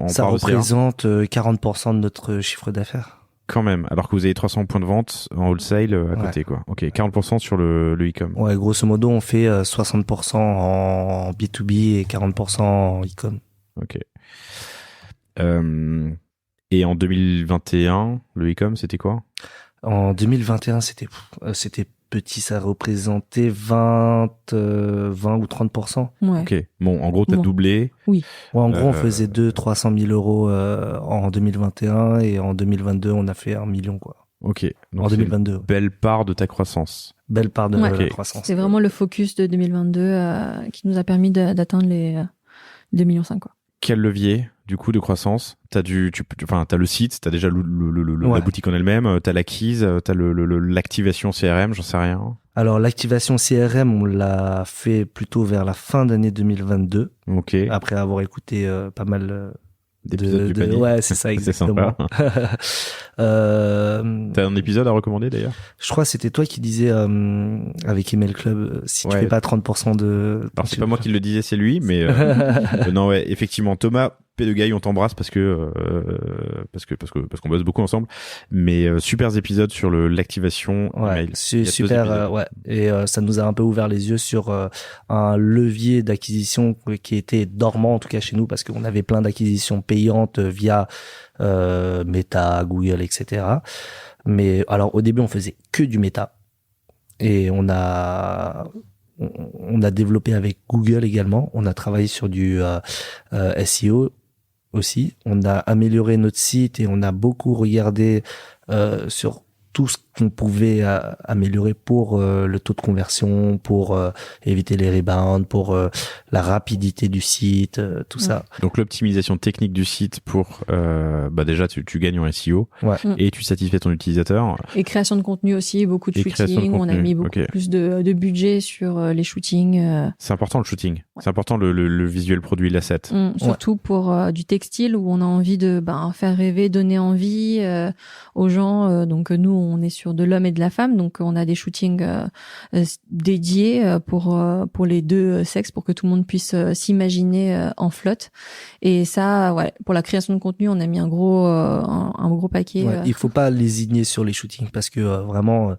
ça représente 40% de notre chiffre d'affaires. Quand même, alors que vous avez 300 points de vente en wholesale à côté, quoi. Ok, 40% sur le e-com. Ouais, grosso modo, on fait 60% en B2B et 40% en e-com. Ok. Et en 2021, le e-com, c'était quoi? En 2021, c'était petit, ça représentait 20 ou 30%. Ouais. Ok. Bon, en gros, t'as doublé. Oui. Ouais, en gros, on faisait 200-300 000 euros en 2021 et en 2022, on a fait 1 million, quoi. Ok. Donc en 2022. Une belle part de ta croissance. Belle part de la croissance. C'est vraiment le focus de 2022 qui nous a permis d'atteindre les 2,5 millions, quoi. Quel levier, du coup, de croissance? T'as le site, t'as déjà la boutique en elle-même, t'as l'acquise, t'as l'activation CRM, j'en sais rien. Alors, l'activation CRM, on l'a fait plutôt vers la fin d'année 2022. Ok. Après avoir écouté pas mal d'épisodes du panier. Ouais, c'est ça, exactement. C'est sympa. T'as un épisode à recommander, d'ailleurs? Je crois que c'était toi qui disais, avec Email Club, si tu fais pas 30% de... Alors, c'est pas moi qui le disais, c'est lui, mais non, ouais, effectivement, Thomas Pédegaille, on t'embrasse parce qu'on bosse beaucoup ensemble, mais super épisodes sur l'activation email. C'est super, ouais. Et ça nous a un peu ouvert les yeux sur un levier d'acquisition qui était dormant, en tout cas chez nous, parce qu'on avait plein d'acquisitions payantes via Meta, Google, etc. Mais alors au début, on faisait que du Meta, et on a développé avec Google également. On a travaillé sur du SEO aussi. On a amélioré notre site et on a beaucoup regardé sur tout ce qu'on pouvait améliorer pour le taux de conversion, pour éviter les rebounds, pour la rapidité du site, tout ça. Donc l'optimisation technique du site pour déjà tu gagnes en SEO et tu satisfais ton utilisateur. Et création de contenu aussi, beaucoup de shooting. On a mis beaucoup plus de budget sur les shootings. C'est important le shooting. Ouais. C'est important le visuel produit, l'asset. Surtout pour du textile où on a envie de faire rêver, donner envie aux gens. Donc nous, on est sur de l'homme et de la femme, donc on a des shootings dédiés pour les deux sexes, pour que tout le monde puisse s'imaginer en flotte. Et ça, pour la création de contenu, on a mis un gros paquet. Il faut pas lésigner sur les shootings parce que vraiment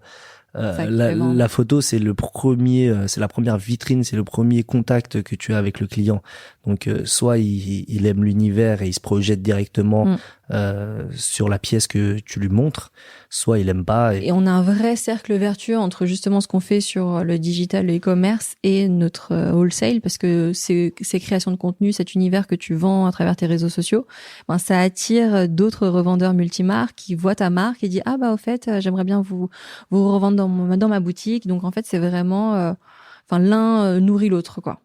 la photo, c'est la première vitrine, c'est le premier contact que tu as avec le client. Donc soit il aime l'univers et il se projette directement sur la pièce que tu lui montres, soit il aime pas. Et on a un vrai cercle vertueux entre justement ce qu'on fait sur le digital, le e-commerce et notre wholesale, parce que ces créations de contenu, cet univers que tu vends à travers tes réseaux sociaux, ben, ça attire d'autres revendeurs multimarques qui voient ta marque et disent ah bah au fait j'aimerais bien vous revendre dans ma boutique. Donc en fait c'est vraiment, l'un nourrit l'autre quoi.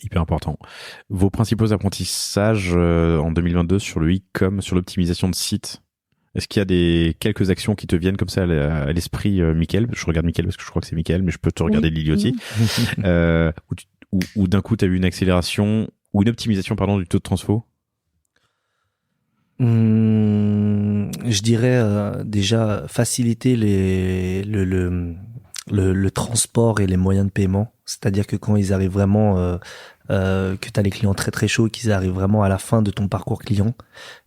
Hyper important. Vos principaux apprentissages en 2022 sur le e-com, sur l'optimisation de site. Est-ce qu'il y a quelques actions qui te viennent comme ça à l'esprit, Mickaël? Je regarde Mickaël parce que je crois que c'est Mickaël, mais je peux te regarder Oui. Lily aussi. Où d'un coup tu as eu une accélération ou une optimisation du taux de transfo? Je dirais déjà faciliter le transport et les moyens de paiement. C'est-à-dire que quand ils arrivent vraiment, que tu as les clients très très chauds, qu'ils arrivent vraiment à la fin de ton parcours client,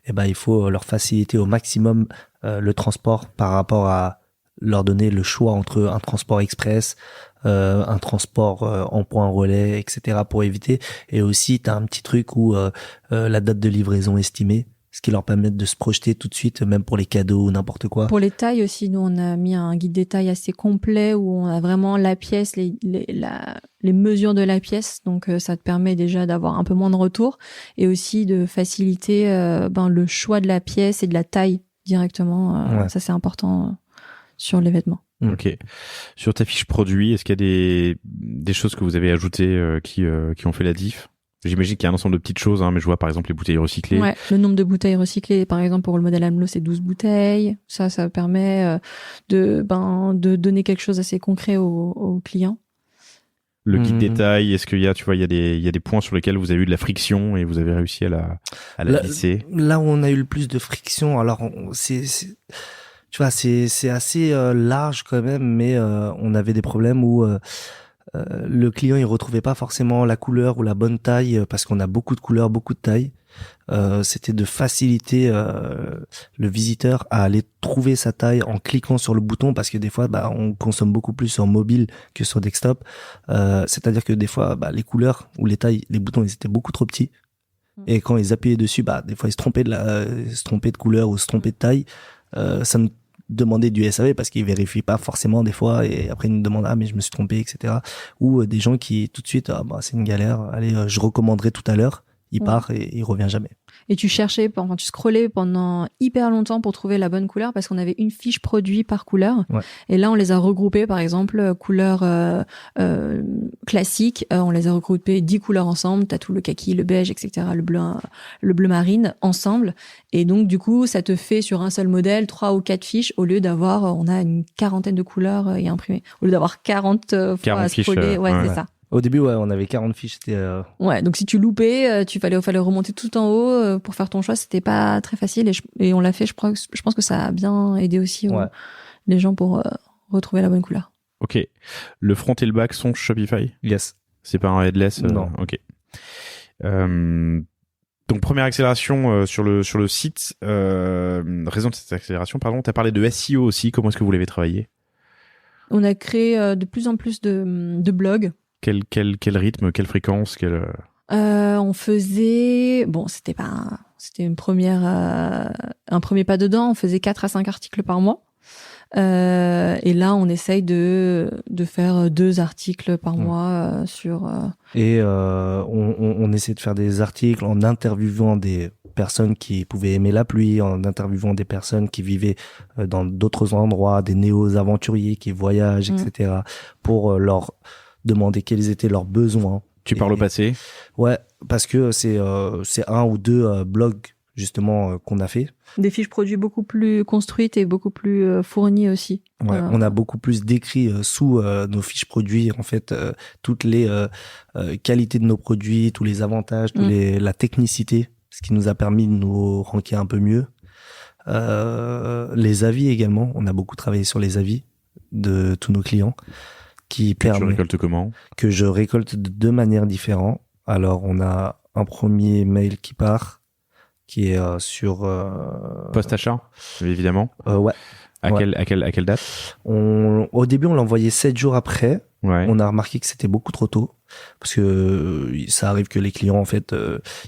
eh ben, il faut leur faciliter au maximum le transport par rapport à leur donner le choix entre un transport express, un transport en point relais, etc. pour éviter. Et aussi, tu as un petit truc où la date de livraison estimée, ce qui leur permet de se projeter tout de suite, même pour les cadeaux ou n'importe quoi. Pour les tailles aussi, nous on a mis un guide des tailles assez complet où on a vraiment la pièce, les mesures de la pièce. Donc ça te permet déjà d'avoir un peu moins de retour et aussi de faciliter le choix de la pièce et de la taille directement. Ouais. Ça c'est important sur les vêtements. Ok. Sur ta fiche produit, est-ce qu'il y a des choses que vous avez ajoutées qui ont fait la diff? J'imagine qu'il y a un ensemble de petites choses, mais je vois par exemple les bouteilles recyclées. Ouais, le nombre de bouteilles recyclées, par exemple pour le modèle Amelot, c'est 12 bouteilles. Ça permet de donner quelque chose assez concret aux clients. Le guide détail, est-ce qu'il y a, tu vois, il y a des points sur lesquels vous avez eu de la friction et vous avez réussi à la lisser? Là où on a eu le plus de friction, alors tu vois, c'est assez large quand même, mais on avait des problèmes où le client il retrouvait pas forcément la couleur ou la bonne taille parce qu'on a beaucoup de couleurs, beaucoup de tailles. C'était de faciliter le visiteur à aller trouver sa taille en cliquant sur le bouton, parce que des fois on consomme beaucoup plus sur mobile que sur desktop. C'est-à-dire que des fois les couleurs ou les tailles, les boutons ils étaient beaucoup trop petits. Et quand ils appuyaient dessus, des fois ils se trompaient de couleur ou se trompaient de taille. Ça nous demandait du SAV parce qu'ils vérifient pas forcément des fois, et après ils nous demandent mais je me suis trompé, etc. Ou des gens qui tout de suite c'est une galère, allez je recommanderai tout à l'heure, il part et il revient jamais. Et tu scrollais pendant hyper longtemps pour trouver la bonne couleur parce qu'on avait une fiche produit par couleur. Ouais. Et là, on les a regroupés, par exemple, couleurs classiques. On les a regroupés 10 couleurs ensemble. T'as tout le kaki, le beige, etc., le bleu marine ensemble. Et donc, du coup, ça te fait sur un seul modèle 3 ou 4 fiches au lieu d'avoir, on a une quarantaine de couleurs et imprimées. Au lieu d'avoir 40 fois à scroller. Ouais, c'est ça. Au début, on avait 40 fiches. Ouais, donc si tu loupais, fallait remonter tout en haut pour faire ton choix. C'était pas très facile et on l'a fait. Je pense que ça a bien aidé aussi les gens pour retrouver la bonne couleur. Ok. Le front et le back sont Shopify? Yes. C'est pas un headless? Non. Ok. Donc première accélération sur le site. Raison de cette accélération, t'as parlé de SEO aussi. Comment est-ce que vous l'avez travaillé? On a créé de plus en plus de blogs. Quel rythme, quelle fréquence, on faisait, c'était un premier pas dedans. On faisait 4 à 5 articles par mois. Et là, on essaye de faire 2 articles par mois sur. Et on essaie de faire des articles en interviewant des personnes qui pouvaient aimer la pluie, en interviewant des personnes qui vivaient dans d'autres endroits, des néo-aventuriers qui voyagent, etc., pour leur demander quels étaient leurs besoins. Tu parles au passé? Ouais, parce que c'est 1 ou 2 blogs justement qu'on a fait. Des fiches produits beaucoup plus construites et beaucoup plus fournies aussi. Ouais, on a beaucoup plus décrit sous nos fiches produits en fait toutes les qualités de nos produits, tous les avantages, la technicité, ce qui nous a permis de nous ranker un peu mieux. Les avis également, on a beaucoup travaillé sur les avis de tous nos clients. Tu récoltes comment? Que je récolte de 2 manières différentes. Alors, on a un premier mail qui part, qui est sur... Post-achat, évidemment. Ouais. À quelle date? Au début, on l'a envoyé 7 jours après. Ouais. On a remarqué que c'était beaucoup trop tôt. parce que ça arrive que les clients en fait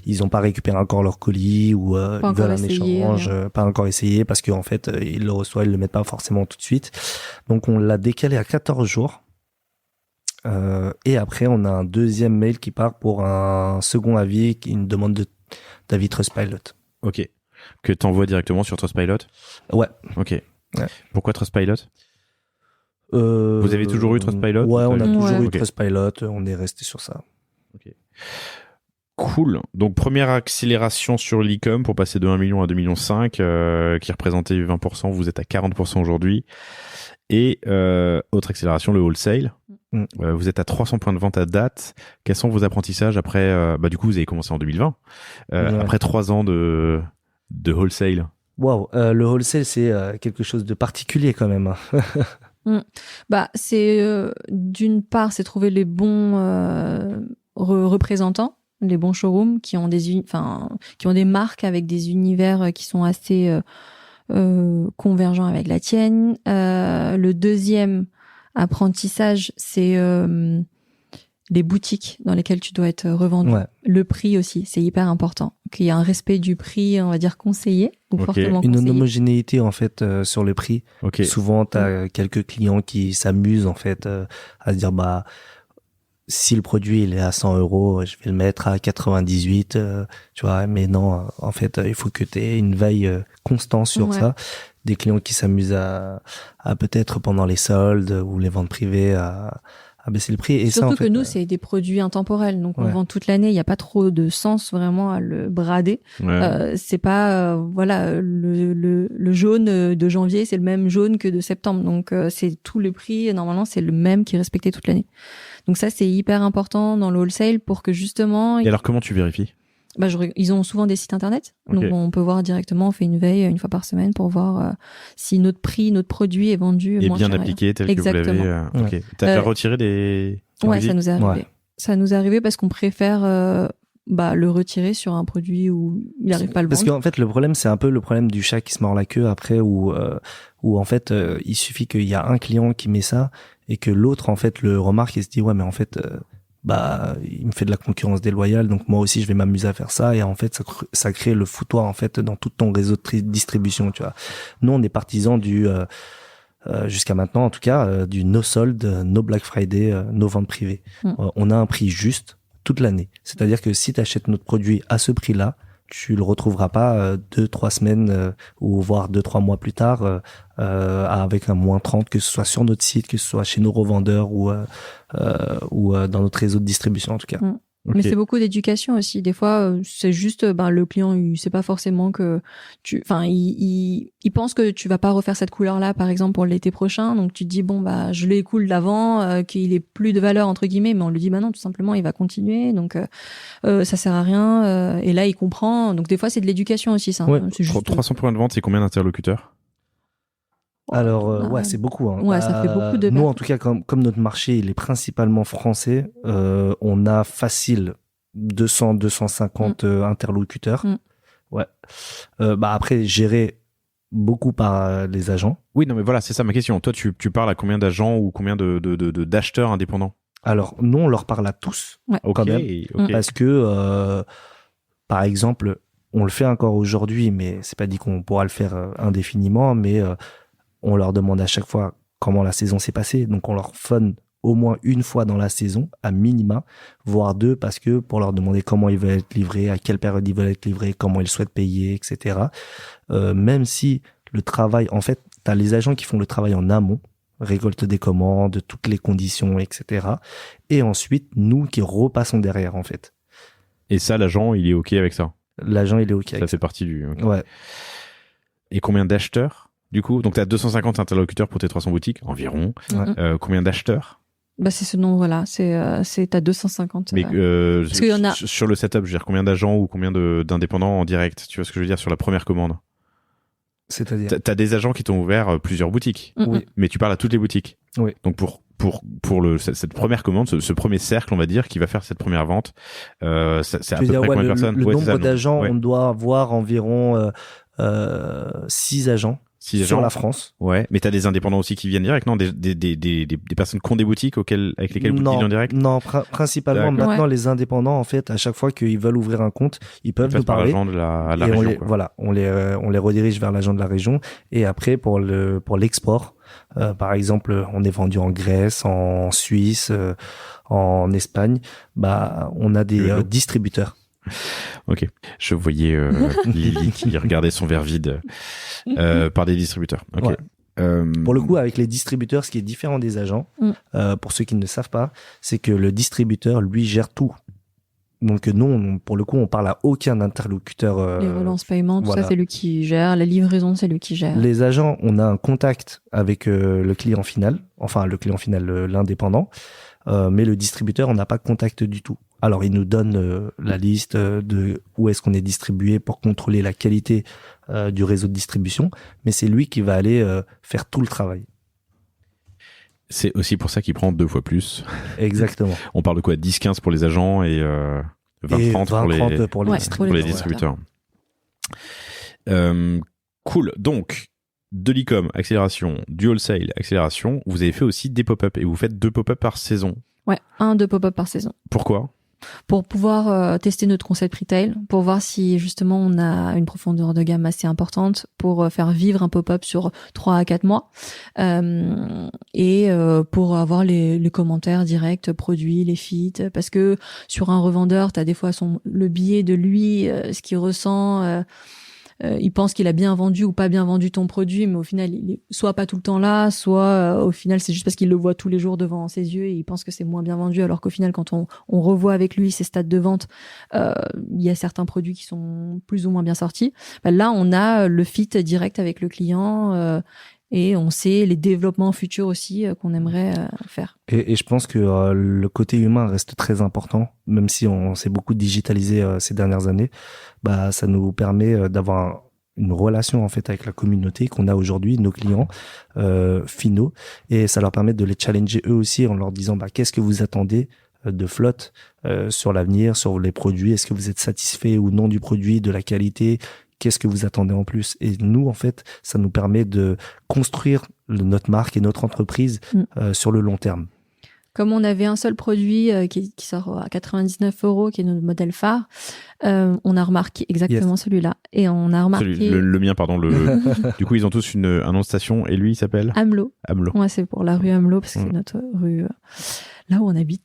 ils ont pas récupéré encore leur colis ou ils veulent un échange, pas encore essayé parce qu'en fait ils le reçoivent, ils le mettent pas forcément tout de suite. Donc on l'a décalé à 14 jours. Et après on a un deuxième mail qui part pour un second avis, une demande d'avis Trustpilot. Ok. Que t'envoies directement sur Trustpilot? Ouais. Ok. Ouais. Pourquoi Trustpilot? Vous avez toujours eu Trustpilot? Ouais, on a toujours eu Okay. Trustpilot, on est resté sur ça. Okay. Cool. Donc première accélération sur l'e-com pour passer de 1 million à 2,5 millions, qui représentait 20%, vous êtes à 40% aujourd'hui. Et autre accélération, le wholesale. Vous êtes à 300 points de vente à date. Quels sont vos apprentissages après du coup vous avez commencé en 2020, après 3 ans de wholesale? Wow, le wholesale c'est quelque chose de particulier quand même. Bah c'est d'une part c'est trouver les bons représentants, les bons showrooms qui ont qui ont des marques avec des univers qui sont assez convergents avec la tienne. Le deuxième apprentissage, c'est les boutiques dans lesquelles tu dois être revendu. Ouais. Le prix aussi, c'est hyper important. Qu'il y ait un respect du prix, on va dire conseillé, ou fortement conseillé. Une homogénéité en fait sur le prix. Okay. Souvent, t'as quelques clients qui s'amusent en fait à se dire bah si le produit il est à 100 €, je vais le mettre à 98, tu vois. Mais non, en fait, il faut que t'aies une veille constante sur ça. Des clients qui s'amusent à peut-être pendant les soldes ou les ventes privées à baisser le prix. Et surtout ça, en fait, que nous, c'est des produits intemporels. Donc, on vend toute l'année. Il n'y a pas trop de sens vraiment à le brader. C'est pas, le jaune de janvier, c'est le même jaune que de septembre. Donc, c'est tous les prix. Normalement, c'est le même qui est respecté toute l'année. Donc ça, c'est hyper important dans le wholesale pour que justement... Et alors, comment tu vérifies? Bah, ils ont souvent des sites internet. Donc, on peut voir directement, on fait une veille une fois par semaine pour voir si notre produit est vendu et moins bien cher. appliqué tel que vous l'avez. Okay. T'as déjà retiré des... Ouais, ça nous est arrivé. Ouais. Ça nous est arrivé parce qu'on préfère le retirer sur un produit où il n'arrive pas à le vendre. Parce qu'en fait, le problème, c'est un peu le problème du chat qui se mord la queue après où en fait, il suffit qu'il y a un client qui met ça et que l'autre, en fait, le remarque et se dit, ouais, mais en fait... il me fait de la concurrence déloyale, donc moi aussi je vais m'amuser à faire ça, et en fait ça crée le foutoir en fait dans tout ton réseau de distribution, tu vois. Nous on est partisans du jusqu'à maintenant en tout cas du no solde, no Black Friday, no vente privée. On a un prix juste toute l'année, c'est-à-dire que si tu achètes notre produit à ce prix-là, tu le retrouveras pas 2-3 semaines ou voire 2-3 mois plus tard avec un moins 30, que ce soit sur notre site, que ce soit chez nos revendeurs ou dans notre réseau de distribution en tout cas. Okay. Mais c'est beaucoup d'éducation aussi. Des fois, c'est juste, le client, il sait pas forcément que il pense que tu vas pas refaire cette couleur-là, par exemple, pour l'été prochain. Donc, tu te dis, je l'ai cool d'avant, qu'il est plus de valeur, entre guillemets. Mais on lui dit, non, tout simplement, il va continuer. Donc, ça sert à rien. Et là, il comprend. Donc, des fois, c'est de l'éducation aussi, ça. Ouais. C'est juste... 300 points de vente, c'est combien d'interlocuteurs? Alors c'est beaucoup. Hein. Ouais, ça fait beaucoup de. Nous, en tout cas, comme notre marché il est principalement français, on a facile 200-250 interlocuteurs. Ouais. Après, géré beaucoup par les agents. Oui, non, mais voilà, c'est ça ma question. Toi, tu parles à combien d'agents ou combien d'acheteurs indépendants? Alors, nous, on leur parle à tous, quand même, parce que, par exemple, on le fait encore aujourd'hui, mais c'est pas dit qu'on pourra le faire indéfiniment, mais on leur demande à chaque fois comment la saison s'est passée. Donc, on leur phone au moins une fois dans la saison, à minima, voire 2, parce que pour leur demander comment ils veulent être livrés, à quelle période ils veulent être livrés, comment ils souhaitent payer, etc. Même si le travail, en fait, t'as les agents qui font le travail en amont, récolte des commandes, toutes les conditions, etc. Et ensuite, nous qui repassons derrière, en fait. Et ça, l'agent, il est OK avec ça? L'agent, il est OK avec ça. Ça fait partie du... Okay. Ouais. Et combien d'acheteurs, du coup? Donc, tu as 250 interlocuteurs pour tes 300 boutiques, environ. Ouais. Combien d'acheteurs? C'est ce nombre-là. T'as 250. Mais parce qu'il y en a... sur le setup, je veux dire, combien d'agents ou combien d'indépendants en direct? Tu vois ce que je veux dire sur la première commande? C'est-à-dire? T'as des agents qui t'ont ouvert plusieurs boutiques. Oui. Mais tu parles à toutes les boutiques. Oui. Donc pour cette première commande, ce premier cercle, on va dire, qui va faire cette première vente, c'est à peu près combien de personnes? Le nombre d'agents, on doit avoir environ 6 agents. Si sur la France. Ouais, mais t'as des indépendants aussi qui viennent direct, non? Des personnes qui ont des boutiques avec lesquelles vous dealez en direct? Non, principalement D'accord. maintenant les indépendants, en fait, à chaque fois qu'ils veulent ouvrir un compte, ils peuvent nous parler. Par l'agent de la et région, on les redirige vers l'agent de la région. Et après, pour l'export, par exemple, on est vendu en Grèce, en Suisse, en Espagne, bah, on a des distributeurs. Ok, je voyais Lily qui regardait son verre vide par des distributeurs. Ok. Ouais. Pour le coup, avec les distributeurs, ce qui est différent des agents, pour ceux qui ne savent pas, c'est que le distributeur, lui, gère tout. Donc nous, pour le coup, on parle à aucun interlocuteur. Les relances paiement, tout voilà. ça, c'est lui qui gère. La livraison, c'est lui qui gère. Les agents, on a un contact avec le client final, l'indépendant, mais le distributeur, on n'a pas de contact du tout. Alors, il nous donne la liste de où est-ce qu'on est distribué pour contrôler la qualité du réseau de distribution, mais c'est lui qui va aller faire tout le travail. C'est aussi pour ça qu'il prend 2 fois plus. Exactement. On parle de quoi? 10-15 pour les agents et 20-30 pour les distributeurs. Cool. Donc, de l'e-com, accélération, du wholesale, accélération. Vous avez fait aussi des pop-up et vous faites 2 pop-up par saison. Ouais, 1-2 pop-up par saison. Pourquoi? Pour pouvoir tester notre concept retail, pour voir si justement on a une profondeur de gamme assez importante, pour faire vivre un pop-up sur 3 à 4 mois, et pour avoir les commentaires directs, produits, les feats, parce que sur un revendeur, t'as des fois le biais de lui, ce qu'il ressent. Il pense qu'il a bien vendu ou pas bien vendu ton produit, mais au final, il est soit pas tout le temps là, soit au final, c'est juste parce qu'il le voit tous les jours devant ses yeux et il pense que c'est moins bien vendu, alors qu'au final, quand on revoit avec lui ses stats de vente, il y a certains produits qui sont plus ou moins bien sortis. Là, on a le fit direct avec le client et on sait les développements futurs aussi qu'on aimerait faire. Et je pense que le côté humain reste très important, même si on s'est beaucoup digitalisé ces dernières années. Bah, ça nous permet d'avoir une relation en fait avec la communauté qu'on a aujourd'hui, nos clients finaux, et ça leur permet de les challenger eux aussi en leur disant bah qu'est-ce que vous attendez de Flotte sur l'avenir, sur les produits, est-ce que vous êtes satisfait ou non du produit, de la qualité, qu'est-ce que vous attendez en plus? Et nous, en fait, ça nous permet de construire notre marque et notre entreprise sur le long terme. Comme on avait un seul produit qui sort à 99 €, qui est notre modèle phare, on a remarqué exactement celui-là. Et on a remarqué... Le mien, pardon. Du coup, ils ont tous un nom de station et lui, il s'appelle Amelot. Amelot. Ouais, c'est pour la rue Amelot, parce que c'est notre rue là où on habite.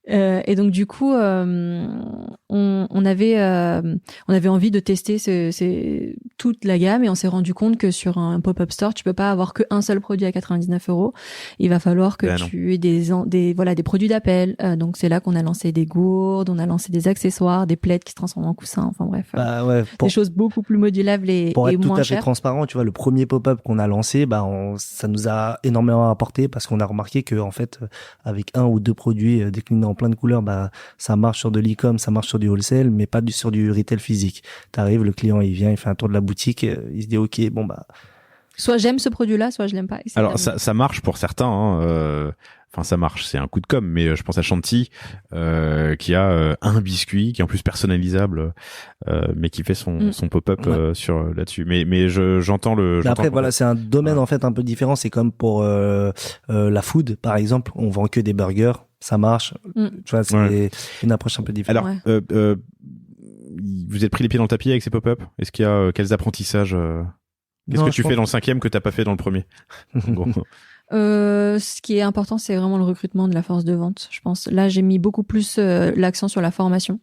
Et donc du coup, on avait envie de tester toute la gamme et on s'est rendu compte que sur un pop-up store, tu peux pas avoir qu'un seul produit à 99 €. Il va falloir que tu aies des produits d'appel. Donc c'est là qu'on a lancé des gourdes, on a lancé des accessoires, des plaids qui se transforment en coussins. Enfin bref, des choses beaucoup plus modulables et moins chères. Pour être tout à fait transparent, tu vois, le premier pop-up qu'on a lancé, ça nous a énormément apporté parce qu'on a remarqué que en fait, avec 1 ou 2 produits déclinés en plein de couleurs, ça marche sur de l'e-com, ça marche sur du wholesale, mais pas sur du retail physique. T'arrives, le client, il vient, il fait un tour de la boutique, il se dit, OK, soit j'aime ce produit-là, soit je l'aime pas. Alors, ça marche pour certains, Enfin, ça marche, c'est un coup de com', mais je pense à Chanty, qui a un biscuit, qui est en plus personnalisable, mais qui fait son pop-up sur là-dessus. Mais j'entends le. Après, voilà, c'est un domaine en fait un peu différent. C'est comme pour la food, par exemple, on vend que des burgers, ça marche. Tu vois, c'est une approche un peu différente. Alors, vous êtes pris les pieds dans le tapis avec ces pop-up? Est-ce qu'il y a quels apprentissages Qu'est-ce que tu fais dans le 5e que t'as pas fait dans le premier? Ce qui est important, c'est vraiment le recrutement de la force de vente, je pense. Là, j'ai mis beaucoup plus l'accent sur la formation.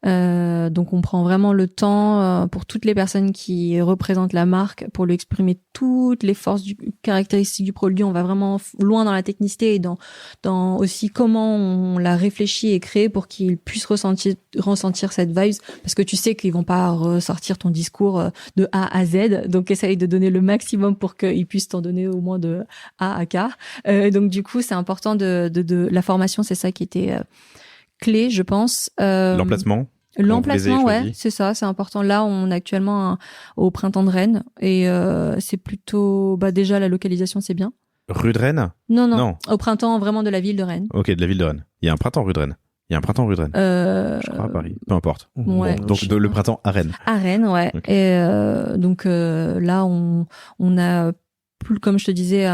Donc on prend vraiment le temps pour toutes les personnes qui représentent la marque pour lui exprimer toutes les forces caractéristiques du produit. On va vraiment loin dans la technicité et dans aussi comment on l'a réfléchi et créé pour qu'ils puissent ressentir cette vibe, parce que tu sais qu'ils vont pas ressortir ton discours de A à Z, donc essaye de donner le maximum pour qu'ils puissent t'en donner au moins de A à K. Donc du coup c'est important de la formation, c'est ça qui était clé, je pense. L'emplacement, ouais, c'est ça, c'est important. Là, on est actuellement au printemps de Rennes et c'est plutôt, déjà la localisation, c'est bien. Rue de Rennes ? Non. Au printemps vraiment de la ville de Rennes. Ok, de la ville de Rennes. Il y a un printemps rue de Rennes. Il y a un printemps rue de Rennes. Je crois à Paris. Peu importe. Ouais. Bon, donc le printemps à Rennes. À Rennes, ouais. Okay. Et donc là, on a plus, comme je te disais,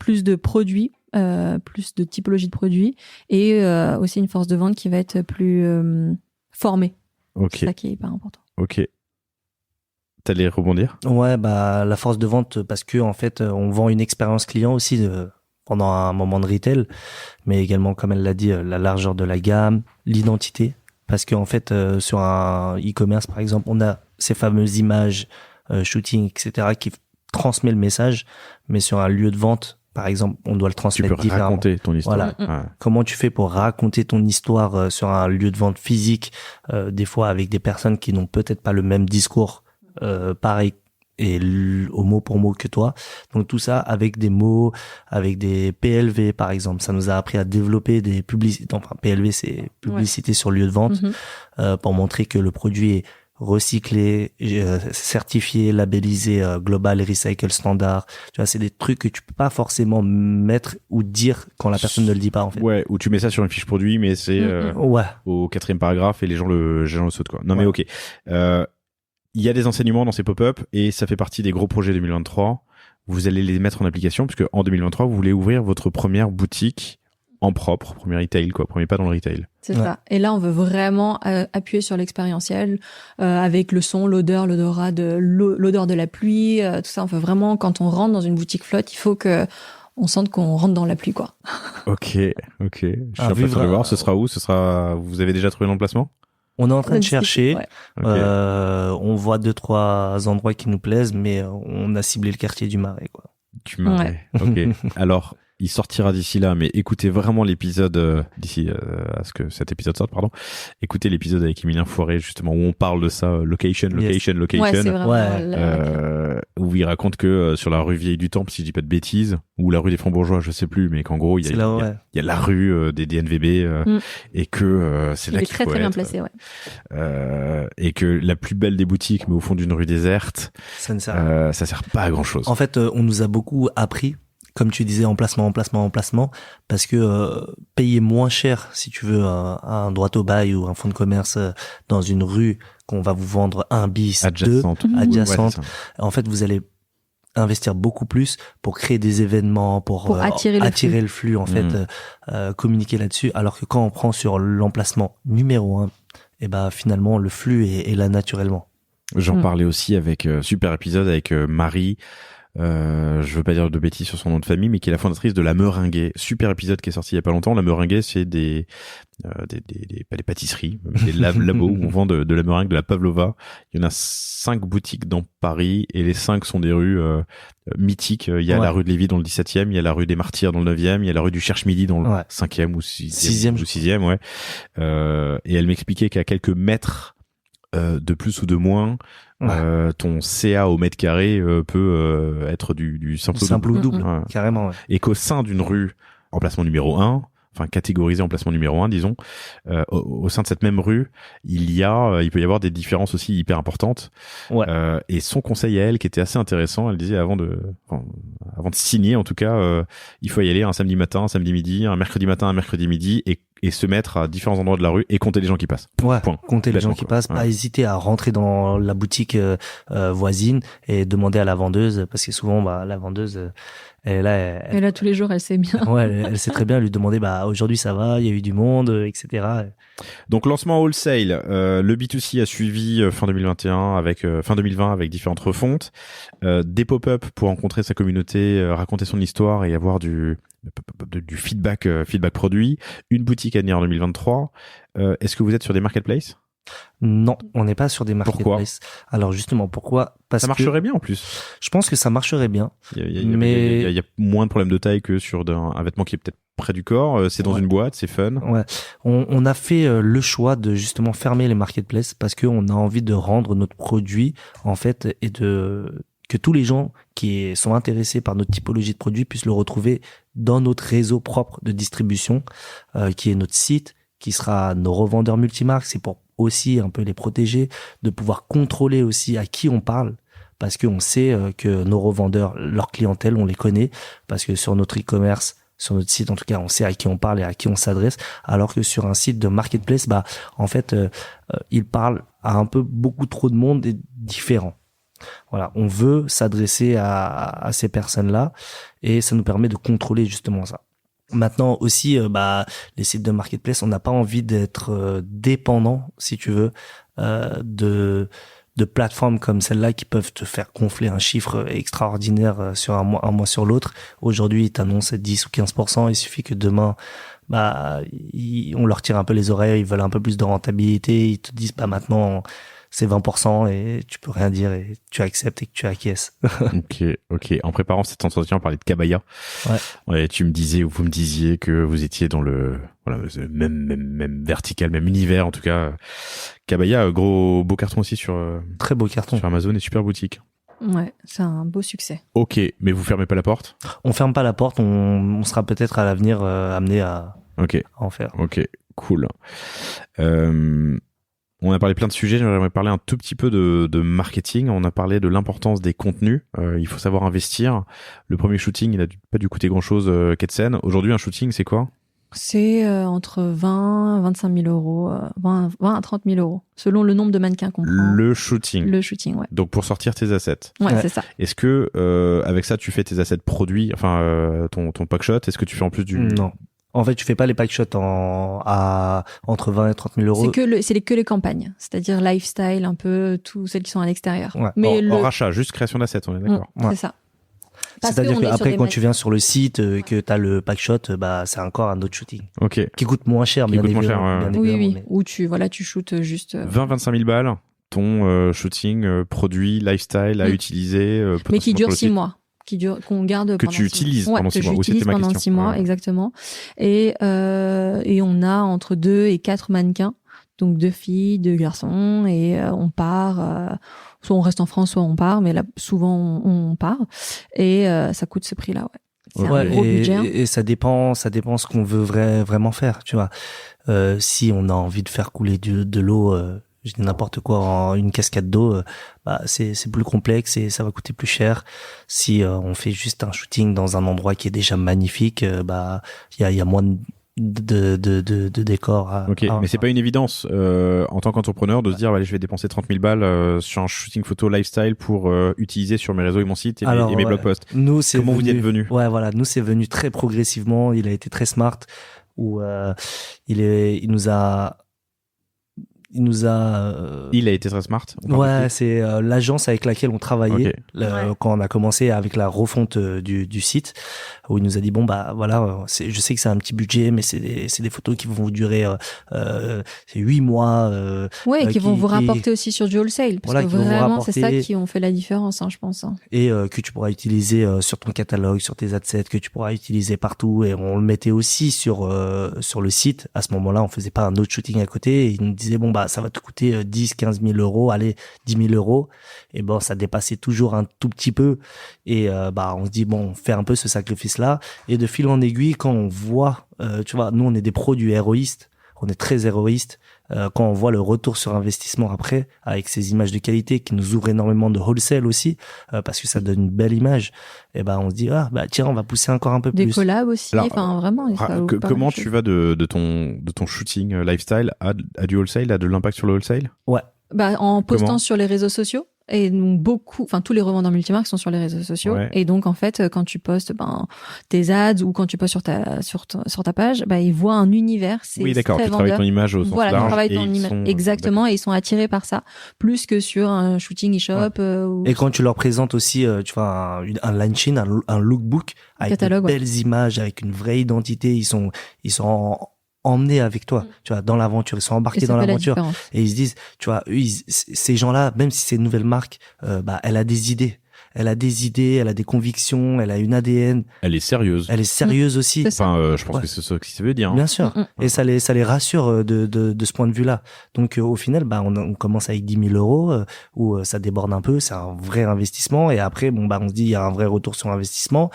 plus de produits, plus de typologie de produits, et aussi une force de vente qui va être plus formée. Ok. C'est ça qui est hyper important. Ok. T'allais rebondir? Ouais, bah la force de vente, parce que en fait, on vend une expérience client aussi pendant un moment de retail, mais également, comme elle l'a dit, la largeur de la gamme, l'identité, parce que en fait, sur un e-commerce par exemple, on a ces fameuses images, shooting, etc., qui transmet le message, mais sur un lieu de vente, par exemple, on doit le transmettre différemment. Tu peux raconter ton histoire. Voilà. Ouais. Comment tu fais pour raconter ton histoire sur un lieu de vente physique, des fois avec des personnes qui n'ont peut-être pas le même discours pareil et au mot pour mot que toi. Donc tout ça avec des mots, avec des PLV par exemple. Ça nous a appris à développer des publicités. Enfin, PLV, c'est publicité sur lieu de vente, pour montrer que le produit est recyclé, certifié, labellisé Global Recycle Standard. Tu vois, c'est des trucs que tu peux pas forcément mettre ou dire quand la personne ne le dit pas en fait. Ouais, ou tu mets ça sur une fiche produit, mais c'est au 4e paragraphe et les gens le sautent quoi. Non mais ok. Il y a des enseignements dans ces pop-up et ça fait partie des gros projets 2023. Vous allez les mettre en application puisque en 2023 vous voulez ouvrir votre première boutique en propre, premier retail quoi, premier pas dans le retail. C'est ça. Et là on veut vraiment appuyer sur l'expérientiel avec le son, l'odeur, l'odorat l'odeur de la pluie, tout ça. On veut vraiment, quand on rentre dans une boutique flotte, il faut que on sente qu'on rentre dans la pluie quoi. Ok. Je suis impatient de voir. Ce sera où? Vous avez déjà trouvé l'emplacement? On est en train de chercher. Ouais. On voit 2-3 endroits qui nous plaisent, mais on a ciblé le quartier du Marais, quoi. Du Marais. Ouais. Ok. Alors, il sortira d'ici là, mais écoutez vraiment l'épisode d'ici à ce que cet épisode sorte, pardon. Écoutez l'épisode avec Emilien Foiré, justement, où on parle de ça, location. Ouais, c'est vraiment où il raconte que sur la rue Vieille du Temple, si je dis pas de bêtises, ou la rue des Francs-Bourgeois, je sais plus, mais qu'en gros, il y a la rue des DNVB et que c'est là qu'il faut être. Il est très bien placé, ouais. Et que la plus belle des boutiques, mais au fond d'une rue déserte, ça sert pas à grand chose. En fait, on nous a beaucoup appris, comme tu disais, emplacement, parce que payer moins cher, si tu veux, un droit au bail ou un fonds de commerce dans une rue qu'on va vous vendre un bis, adjacente. En fait, vous allez investir beaucoup plus pour créer des événements, pour attirer le flux, en fait, communiquer là-dessus. Alors que quand on prend sur l'emplacement numéro 1, et ben finalement le flux est là naturellement. J'en parlais aussi avec super épisode avec Marie. Je veux pas dire de bêtises sur son nom de famille, mais qui est la fondatrice de La Meringuée. Super épisode qui est sorti il y a pas longtemps. La Meringuée, c'est pas des pâtisseries, mais des labos où on vend de la meringue, de la pavlova. Il y en a 5 boutiques dans Paris et les 5 sont des rues mythiques. Il y a la rue de Lévis dans le 17e, il y a la rue des Martyrs dans le 9e, il y a la rue du Cherche-Midi dans le 5e ou 6e, ouais. Et elle m'expliquait qu'à quelques mètres de plus ou de moins, ton CA au mètre carré peut être du simple ou double. Carrément. Et qu'au sein d'une rue, emplacement numéro 1, enfin catégorisé emplacement numéro 1, disons, au sein de cette même rue, il peut y avoir des différences aussi hyper importantes. Et son conseil à elle, qui était assez intéressant, elle disait avant de signer, en tout cas, il faut y aller un samedi matin, un samedi midi, un mercredi matin, un mercredi midi, et se mettre à différents endroits de la rue et compter les gens qui passent. Compter les gens qui passent, pas hésiter à rentrer dans la boutique voisine et demander à la vendeuse, parce que souvent la vendeuse elle est là tous les jours, elle sait bien. Elle sait très bien, lui demander aujourd'hui ça va, il y a eu du monde, etc. Donc lancement wholesale, le B2C a suivi fin 2021 fin 2020 avec différentes refontes, des pop-up pour rencontrer sa communauté, raconter son histoire et avoir du feedback produit, une boutique à venir en 2023. Est-ce que vous êtes sur des marketplaces? Non, on n'est pas sur des marketplaces. Pourquoi? Alors justement, pourquoi? Parce ça marcherait bien en plus. Je pense que ça marcherait bien. Mais il y a moins de problèmes de taille que sur un vêtement qui est peut-être près du corps. C'est dans une boîte, c'est fun. Ouais. On a fait le choix de justement fermer les marketplaces parce qu'on a envie de rendre notre produit en fait et que tous les gens qui sont intéressés par notre typologie de produit puissent le retrouver dans notre réseau propre de distribution, qui est notre site, qui sera nos revendeurs multimarques. C'est pour aussi un peu les protéger, de pouvoir contrôler aussi à qui on parle, parce qu'on sait que nos revendeurs, leur clientèle, on les connaît, parce que sur notre e-commerce, Sur notre site, en tout cas, on sait à qui on parle et à qui on s'adresse. Alors que sur un site de marketplace, en fait, il parle à un peu beaucoup trop de monde et différent. Voilà, on veut s'adresser à ces personnes-là et ça nous permet de contrôler justement ça. Maintenant aussi, les sites de marketplace, on n'a pas envie d'être dépendant, si tu veux, de plateformes comme celle-là qui peuvent te faire gonfler un chiffre extraordinaire sur un mois sur l'autre. Aujourd'hui, ils t'annoncent 10 ou 15%. Il suffit que demain, on leur tire un peu les oreilles, ils veulent un peu plus de rentabilité. Ils te disent, maintenant, c'est 20% et tu peux rien dire et tu acceptes et que tu acquiesces. Ok. En préparant cet entretien, on parlait de Kabaya. Ouais, vous me disiez que vous étiez dans le même vertical, même univers en tout cas. Kabaya, beau carton aussi très beau carton sur Amazon et super boutique. Ouais, c'est un beau succès. Ok, mais vous fermez pas la porte? On ferme pas la porte, on sera peut-être à l'avenir amené à en faire. Ok, cool. On a parlé plein de sujets, j'aimerais parler un tout petit peu de marketing. On a parlé de l'importance des contenus. Il faut savoir investir. Le premier shooting, il a pas dû coûter grand-chose, Ketsen. Aujourd'hui, un shooting, c'est quoi? C'est entre 20 25 000 euros, 20 à 30 000 euros, selon le nombre de mannequins qu'on prend. Le shooting, ouais. Donc pour sortir tes assets. Ouais, c'est ça. Est-ce que avec ça, tu fais tes assets produits, ton packshot? Est-ce que tu fais en plus du... Non. En fait, tu fais pas les packshots entre 20 et 30 000 euros. C'est que les campagnes, c'est-à-dire lifestyle, un peu, tout celles qui sont à l'extérieur. Ouais. Mais hors rachat, juste création d'assets, on est d'accord. C'est ça. C'est-à-dire qu'après, quand tu viens sur le site, que tu as le packshot, c'est encore un autre shooting. Ok. Qui coûte moins cher, bien évidemment. Oui. Mais... Où tu shootes juste... 20-25 000 balles, ton shooting, produit, lifestyle à utiliser. Mais qui dure 6 mois. Qu'on garde que tu utilises pendant 6 mois. Que j'utilise pendant 6 mois, exactement. Et on a entre 2 et 4 mannequins. Donc 2 filles, 2 garçons, et on part, soit on reste en France, soit on part, mais là, souvent, on part. Et ça coûte ce prix-là, ouais. C'est un gros budget. Et ça dépend ce qu'on veut vraiment faire, tu vois. Si on a envie de faire couler de l'eau, je dis n'importe quoi, une cascade d'eau, c'est plus complexe et ça va coûter plus cher. Si on fait juste un shooting dans un endroit qui est déjà magnifique, il y a moins de décors. Mais c'est pas une évidence en tant qu'entrepreneur de se dire allez, je vais dépenser 30 000 balles sur un shooting photo lifestyle pour utiliser sur mes réseaux et mon site et mes blog posts. Comment vous y êtes venu? Ouais, voilà, nous c'est venu très progressivement. Il a été très smart où il a été très smart. Ouais, c'est l'agence avec laquelle on travaillait quand on a commencé avec la refonte du site, où il nous a dit je sais que c'est un petit budget, mais c'est des photos qui vont vous durer 8 mois. Qui vont vous rapporter aussi sur du wholesale, parce que vraiment c'est ça qui ont fait la différence, je pense. Et que tu pourras utiliser sur ton catalogue, sur tes adsets, que tu pourras utiliser partout. Et on le mettait aussi sur le site. À ce moment-là, on faisait pas un autre shooting à côté. Et il nous disait ça va te coûter 10, 15 000 euros, allez, 10 000 euros. Et ça dépassait toujours un tout petit peu. Et on se dit, on fait un peu ce sacrifice-là. Et de fil en aiguille, quand on voit, tu vois, nous, on est des pros du héroïste. On est très héroïste. Quand on voit le retour sur investissement après, avec ces images de qualité qui nous ouvrent énormément de wholesale aussi, parce que ça donne une belle image, et on se dit, tiens, on va pousser encore un peu plus. Des collabs aussi, vraiment. Comment tu vas de ton shooting lifestyle à du wholesale, à de l'impact sur le wholesale? Ouais. En postant sur les réseaux sociaux. Et donc tous les revendeurs multimarques sont sur les réseaux sociaux. Ouais. Et donc en fait, quand tu postes tes ads ou quand tu postes sur ta page, ils voient un univers. Oui, d'accord. Tu travailles ton image au sens large. Voilà, tu travailles ton image exactement, et ils sont attirés par ça, plus que sur un shooting e-shop. Et quand tu leur présentes aussi, tu vois, un line sheet, un lookbook avec catalogue, de belles images, avec une vraie identité, ils sont emmenés avec toi, tu vois, dans l'aventure, ils sont embarqués dans l'aventure et ils se disent, tu vois, ces gens-là, même si c'est une nouvelle marque, elle a des idées, elle a des convictions, elle a une ADN. Elle est sérieuse aussi. Enfin, je pense que c'est ça que ça veut dire. Bien sûr. Et ça les rassure de ce point de vue-là. Donc, au final, on commence avec 10 000 euros, où ça déborde un peu, c'est un vrai investissement. Et après, on se dit, il y a un vrai retour sur investissement.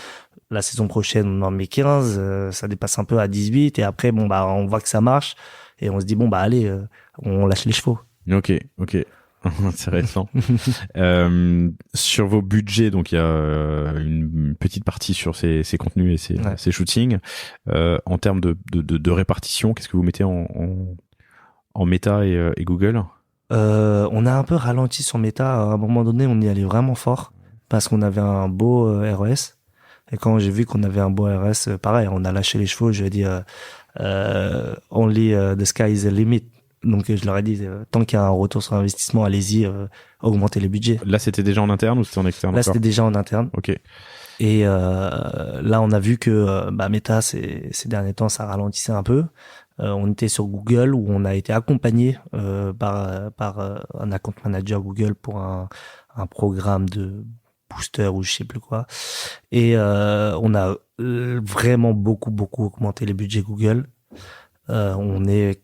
La saison prochaine, on en met 15, ça dépasse un peu à 18, et après, on voit que ça marche, et on se dit, allez, on lâche les chevaux. Ok. Intéressant. Sur vos budgets, donc il y a une petite partie sur ces contenus et ces shootings. En termes de répartition, qu'est-ce que vous mettez en Meta et Google? On a un peu ralenti sur Meta. À un moment donné, on y allait vraiment fort parce qu'on avait un beau RES. Et quand j'ai vu qu'on avait un beau RES, pareil, on a lâché les chevaux. Je lui ai dit only the sky is the limit. Donc je leur ai dit tant qu'il y a un retour sur investissement, allez-y, augmentez les budgets. Là, c'était déjà en interne ou c'était en externe? Là, c'était déjà en interne. Ok. Et là, on a vu que Meta, ces derniers temps, ça ralentissait un peu. On était sur Google où on a été accompagné par un account manager Google pour un programme de booster ou je sais plus quoi. Et on a vraiment beaucoup augmenté les budgets Google. On est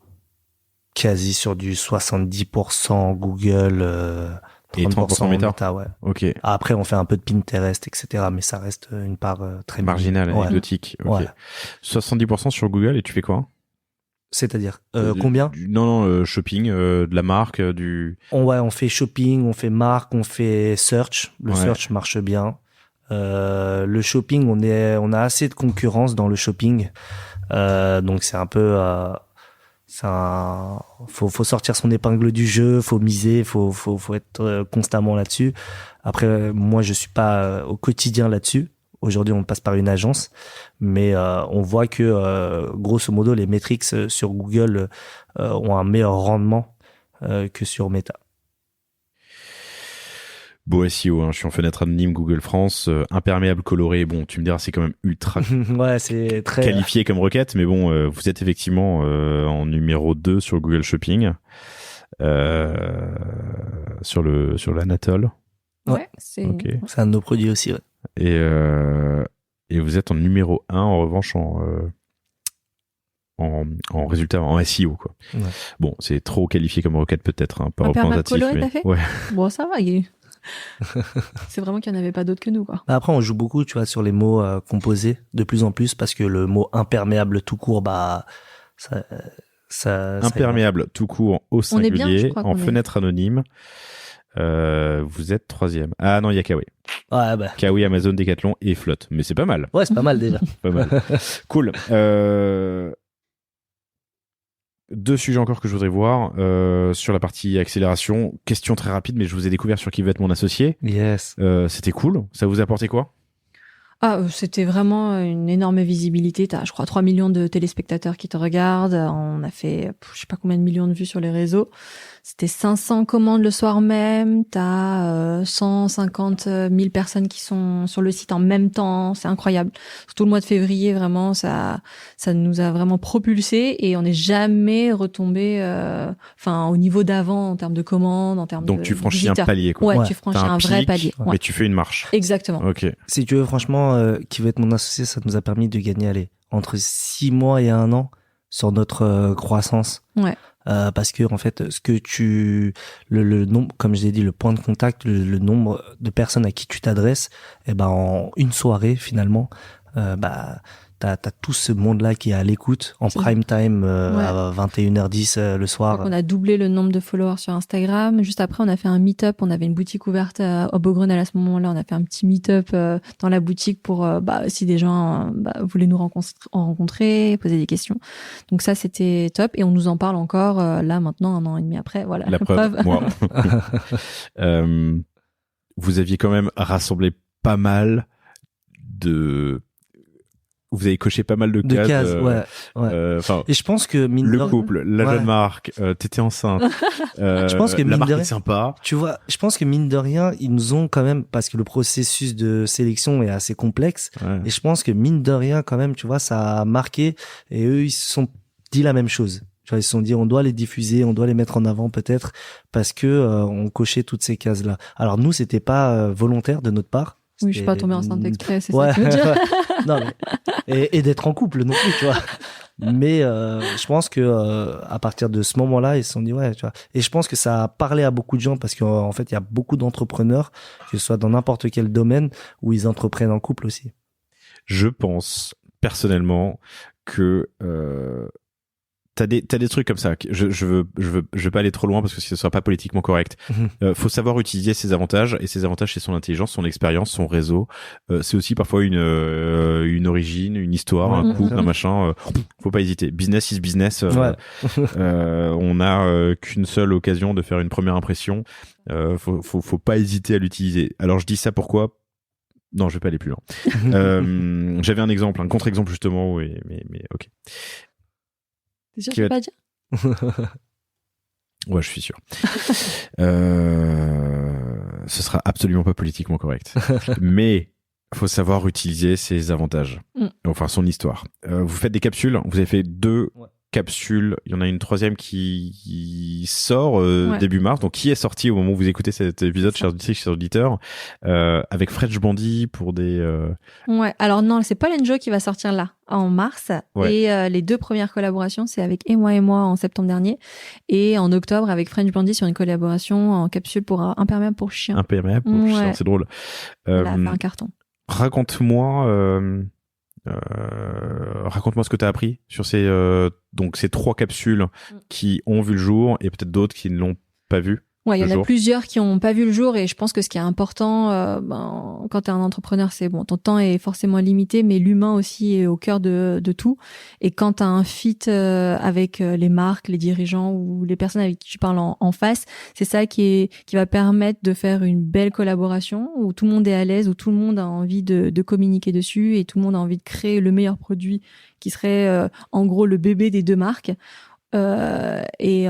quasi sur du 70% Google, 30% et 30% Meta, ouais. Ok. Après, on fait un peu de Pinterest, etc. Mais ça reste une part très marginale, ouais. anecdotique. Ok. Ouais. 70% sur Google et tu fais quoi? C'est-à-dire combien? Non, shopping, de la marque, On fait shopping, on fait marque, on fait search. Le search marche bien. Le shopping, on a assez de concurrence dans le shopping. Donc c'est un peu faut sortir son épingle du jeu, faut miser, faut être constamment là-dessus. Après moi je suis pas au quotidien là-dessus. Aujourd'hui on passe par une agence, mais on voit que grosso modo les metrics sur Google ont un meilleur rendement que sur Meta. Beau SEO, hein. Je suis en fenêtre anonyme Google France, imperméable coloré. Bon, tu me diras, c'est quand même ultra ouais, c'est très qualifié comme requête, mais bon, vous êtes effectivement en numéro 2 sur Google Shopping, sur l'Anatole. Ouais, c'est un de nos produits aussi. Ouais. Et vous êtes en numéro 1 en revanche en résultat en SEO quoi. Ouais. Bon, c'est trop qualifié comme requête peut-être, hein, pas représentatif. Coloré, t'as fait ouais. Bon, ça va, c'est vraiment qu'il n'y en avait pas d'autres que nous, quoi. Après, on joue beaucoup, tu vois, sur les mots composés de plus en plus parce que le mot imperméable tout court, imperméable tout court au singulier, bien, je crois en fenêtre anonyme. Vous êtes 3e. Ah non, il y a Kawi. Ouais, bah. Kawi, Amazon, Decathlon et Flotte. Mais c'est pas mal. Ouais, c'est pas mal déjà. Pas mal. Cool. 2 sujets encore que je voudrais voir sur la partie accélération. Question très rapide, mais je vous ai découvert sur Qui veut être mon associé. Yes. C'était cool. Ça vous a apporté quoi? C'était vraiment une énorme visibilité. T'as, je crois, 3 millions de téléspectateurs qui te regardent. On a fait, je sais pas combien de millions de vues sur les réseaux. C'était 500 commandes le soir même. T'as 150 000 personnes qui sont sur le site en même temps. C'est incroyable. Surtout le mois de février, vraiment, ça nous a vraiment propulsé et on n'est jamais retombé, au niveau d'avant en termes de commandes, en termes Donc de tu franchis visiteurs. un palier, quoi. Ouais, tu franchis un vrai palier. Mais tu fais une marche. Exactement. Ok. Si tu veux, franchement, Qui veut être mon associé, ça nous a permis de gagner, entre 6 mois et 1 an sur notre croissance. Ouais. Parce que en fait, le nombre, comme je l'ai dit, le point de contact, le nombre de personnes à qui tu t'adresses, en une soirée finalement, t'as tout ce monde-là qui est à l'écoute en prime time à 21h10 le soir. On a doublé le nombre de followers sur Instagram. Juste après, on a fait un meet-up. On avait une boutique ouverte au Beaugrenelle à ce moment-là. On a fait un petit meet-up dans la boutique pour si des gens voulaient nous rencontrer, poser des questions. Donc ça, c'était top. Et on nous en parle encore là maintenant, 1 an et demi après. Voilà. La preuve. Moi. Vous aviez quand même rassemblé pas mal de... Vous avez coché pas mal de cases. Ouais. Et je pense que le couple, la jeune marque, t'étais enceinte. Je pense que la marque est sympa. Tu vois, je pense que mine de rien, ils nous ont quand même, parce que le processus de sélection est assez complexe. Ouais. Et je pense que mine de rien, quand même, tu vois, ça a marqué. Et eux, ils se sont dit la même chose. Tu vois, ils se sont dit, on doit les diffuser, on doit les mettre en avant peut-être, parce que on cochait toutes ces cases-là. Alors nous, c'était pas volontaire de notre part. Oui, je suis pas tombée enceinte exprès, c'est ça que tu veux dire. Non, mais... et d'être en couple non plus, tu vois. Mais je pense que à partir de ce moment-là, ils se sont dit ouais, tu vois. Et je pense que ça a parlé à beaucoup de gens parce qu'en fait, il y a beaucoup d'entrepreneurs, que ce soit dans n'importe quel domaine, où ils entreprennent en couple aussi. Je pense personnellement que T'as des trucs comme ça. Je veux pas aller trop loin parce que ce sera pas politiquement correct. Faut savoir utiliser ses avantages, et ses avantages, c'est son intelligence, son expérience, son réseau. C'est aussi parfois une origine, une histoire, un couple, un machin. Faut pas hésiter. Business is business. On a qu'une seule occasion de faire une première impression. Faut pas hésiter à l'utiliser. Alors je dis ça pourquoi? Non, je vais pas aller plus loin. J'avais un exemple, un contre-exemple justement. Mais ok. T'es sûr que tu peux pas dire? Ouais, je suis sûr. Ce sera absolument pas politiquement correct. Mais faut savoir utiliser ses avantages. Enfin, son histoire. Vous faites des capsules. Vous avez fait 2 capsules. Il y en a une 3e qui sort début mars. Donc, qui est sorti au moment où vous écoutez cet épisode, chers auditeurs, avec French Bandit pour des... Ouais. Alors non, c'est Paul & Joe qui va sortir là, en mars. Ouais. Et les 2 premières collaborations, c'est avec Et moi en septembre dernier. Et en octobre, avec French Bandit sur une collaboration en capsule pour imperméable pour chien. Imperméable pour chien, c'est drôle. Là, fait un carton. Raconte-moi ce que tu as appris sur ces 3 capsules qui ont vu le jour et peut-être d'autres qui ne l'ont pas vu. Ouais, il y en a plusieurs qui n'ont pas vu le jour, et je pense que ce qui est important quand tu es un entrepreneur, c'est bon, ton temps est forcément limité, mais l'humain aussi est au cœur de tout. Et quand tu as un fit avec les marques, les dirigeants ou les personnes avec qui tu parles en face, c'est ça qui va permettre de faire une belle collaboration où tout le monde est à l'aise, où tout le monde a envie de communiquer dessus et tout le monde a envie de créer le meilleur produit qui serait en gros le bébé des 2 marques. Et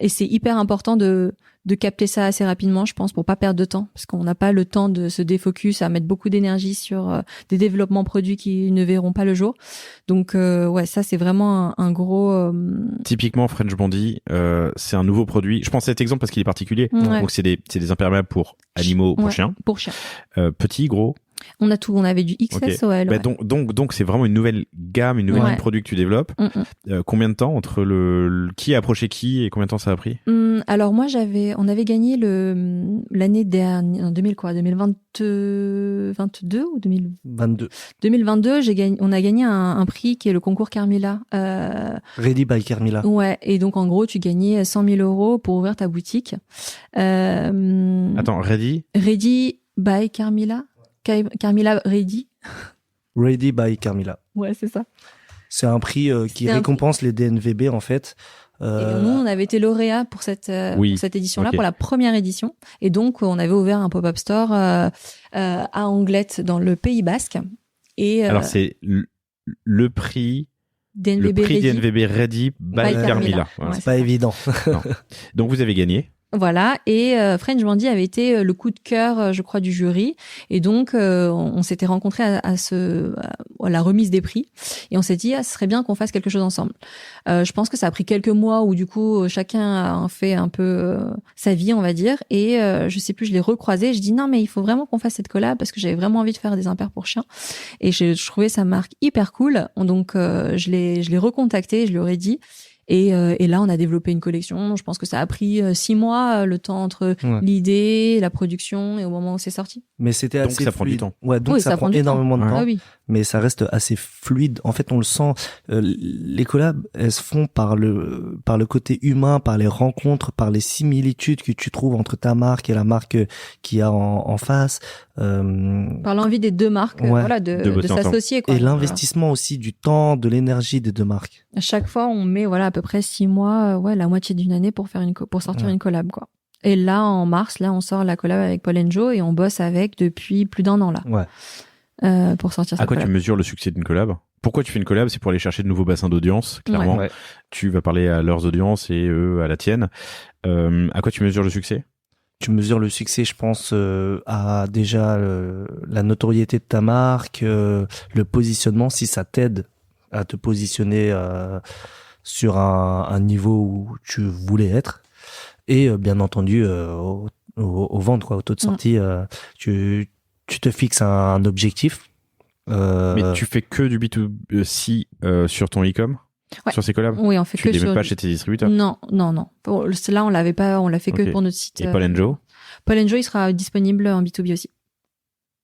c'est hyper important de capter ça assez rapidement, je pense, pour pas perdre de temps, parce qu'on n'a pas le temps de se défocus à mettre beaucoup d'énergie sur des développements produits qui ne verront pas le jour. Donc ça c'est vraiment un gros Typiquement French Bandit, c'est un nouveau produit. Je pense à cet exemple parce qu'il est particulier. Donc c'est des imperméables pour animaux, pour chiens. Pour chiens. Petit, gros. On a tout, on avait du XSOL. Bah donc c'est vraiment une nouvelle gamme, une nouvelle ligne de produits que tu développes. Combien de temps entre qui a approché qui et combien de temps ça a pris? Alors moi on avait gagné l'année dernière, en 2022 ou 2022. 2022, on a gagné un prix qui est le concours Carmila. Ready by Carmila. Ouais, et donc en gros tu gagnais 100 000 € pour ouvrir ta boutique. Attends, Ready by Carmila. Carmila Ready. Ready by Carmila. Ouais, c'est ça. C'est un prix qui récompense les DNVB en fait. Et nous, on avait été lauréat pour cette édition-là, pour la première édition. Et donc, on avait ouvert un pop-up store à Anglette, dans le Pays Basque. Et alors, c'est le prix... DNVB le prix Ready. DNVB Ready by Carmila. Ouais, c'est pas évident. Donc, vous avez gagné. Voilà, et French Bandit avait été le coup de cœur, je crois, du jury, et donc on s'était rencontrés à la remise des prix, et on s'est dit ce serait bien qu'on fasse quelque chose ensemble. Je pense que ça a pris quelques mois où du coup chacun a fait un peu sa vie, on va dire, et je sais plus, je l'ai recroisé, je dis non mais il faut vraiment qu'on fasse cette collab parce que j'avais vraiment envie de faire des impairs pour chiens, et je trouvais sa marque hyper cool, donc je l'ai recontacté, je lui aurais dit. Et là, on a développé une collection. Je pense que ça a pris 6 mois, le temps entre l'idée, la production et au moment où c'est sorti. Mais c'était assez fluide. Donc ça prend du temps. Ouais, donc ça prend énormément de temps. Ah, oui. Mais ça reste assez fluide. En fait, on le sent. Les collabs, elles se font par le côté humain, par les rencontres, par les similitudes que tu trouves entre ta marque et la marque qu'il y a en face. Par l'envie des 2 marques, de s'associer, quoi. Et l'investissement aussi du temps, de l'énergie des 2 marques. À chaque fois, on met à peu près 6 mois, la moitié d'une année pour faire pour sortir une collab, quoi. Et là, en mars, on sort la collab avec Paul & Joe et on bosse avec depuis plus d'1 an là. Ouais. Pour sortir cette collab. À quoi tu mesures le succès d'une collab? Pourquoi tu fais une collab? C'est pour aller chercher de nouveaux bassins d'audience, clairement. Ouais. Tu vas parler à leurs audiences et eux à la tienne. À quoi tu mesures le succès? Tu mesures le succès, je pense, à déjà la notoriété de ta marque, le positionnement, si ça t'aide à te positionner sur un niveau où tu voulais être, et bien entendu aux ventes, quoi, au taux de sortie. Tu te fixes un objectif. Mais tu fais que du B2C sur ton e-com? Ouais. Sur ces collabs? Oui, on fait tu que les mets pas chez tes distributeurs? Non. Là, on l'avait pas, on l'a fait que pour notre site. Et Paul & Joe? Paul & Joe, il sera disponible en B2B aussi.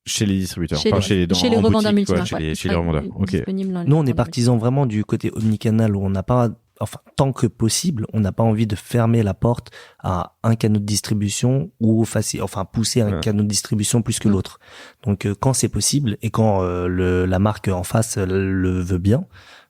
Chez les distributeurs, chez les en revendeurs boutique, multimarques. Chez les revendeurs. Ok. Nous, on est partisans vraiment du côté omnicanal où on n'a pas enfin, tant que possible, on n'a pas envie de fermer la porte à un canal de distribution ou pousser un canal de distribution plus que l'autre. Donc, quand c'est possible et quand la marque en face le veut bien,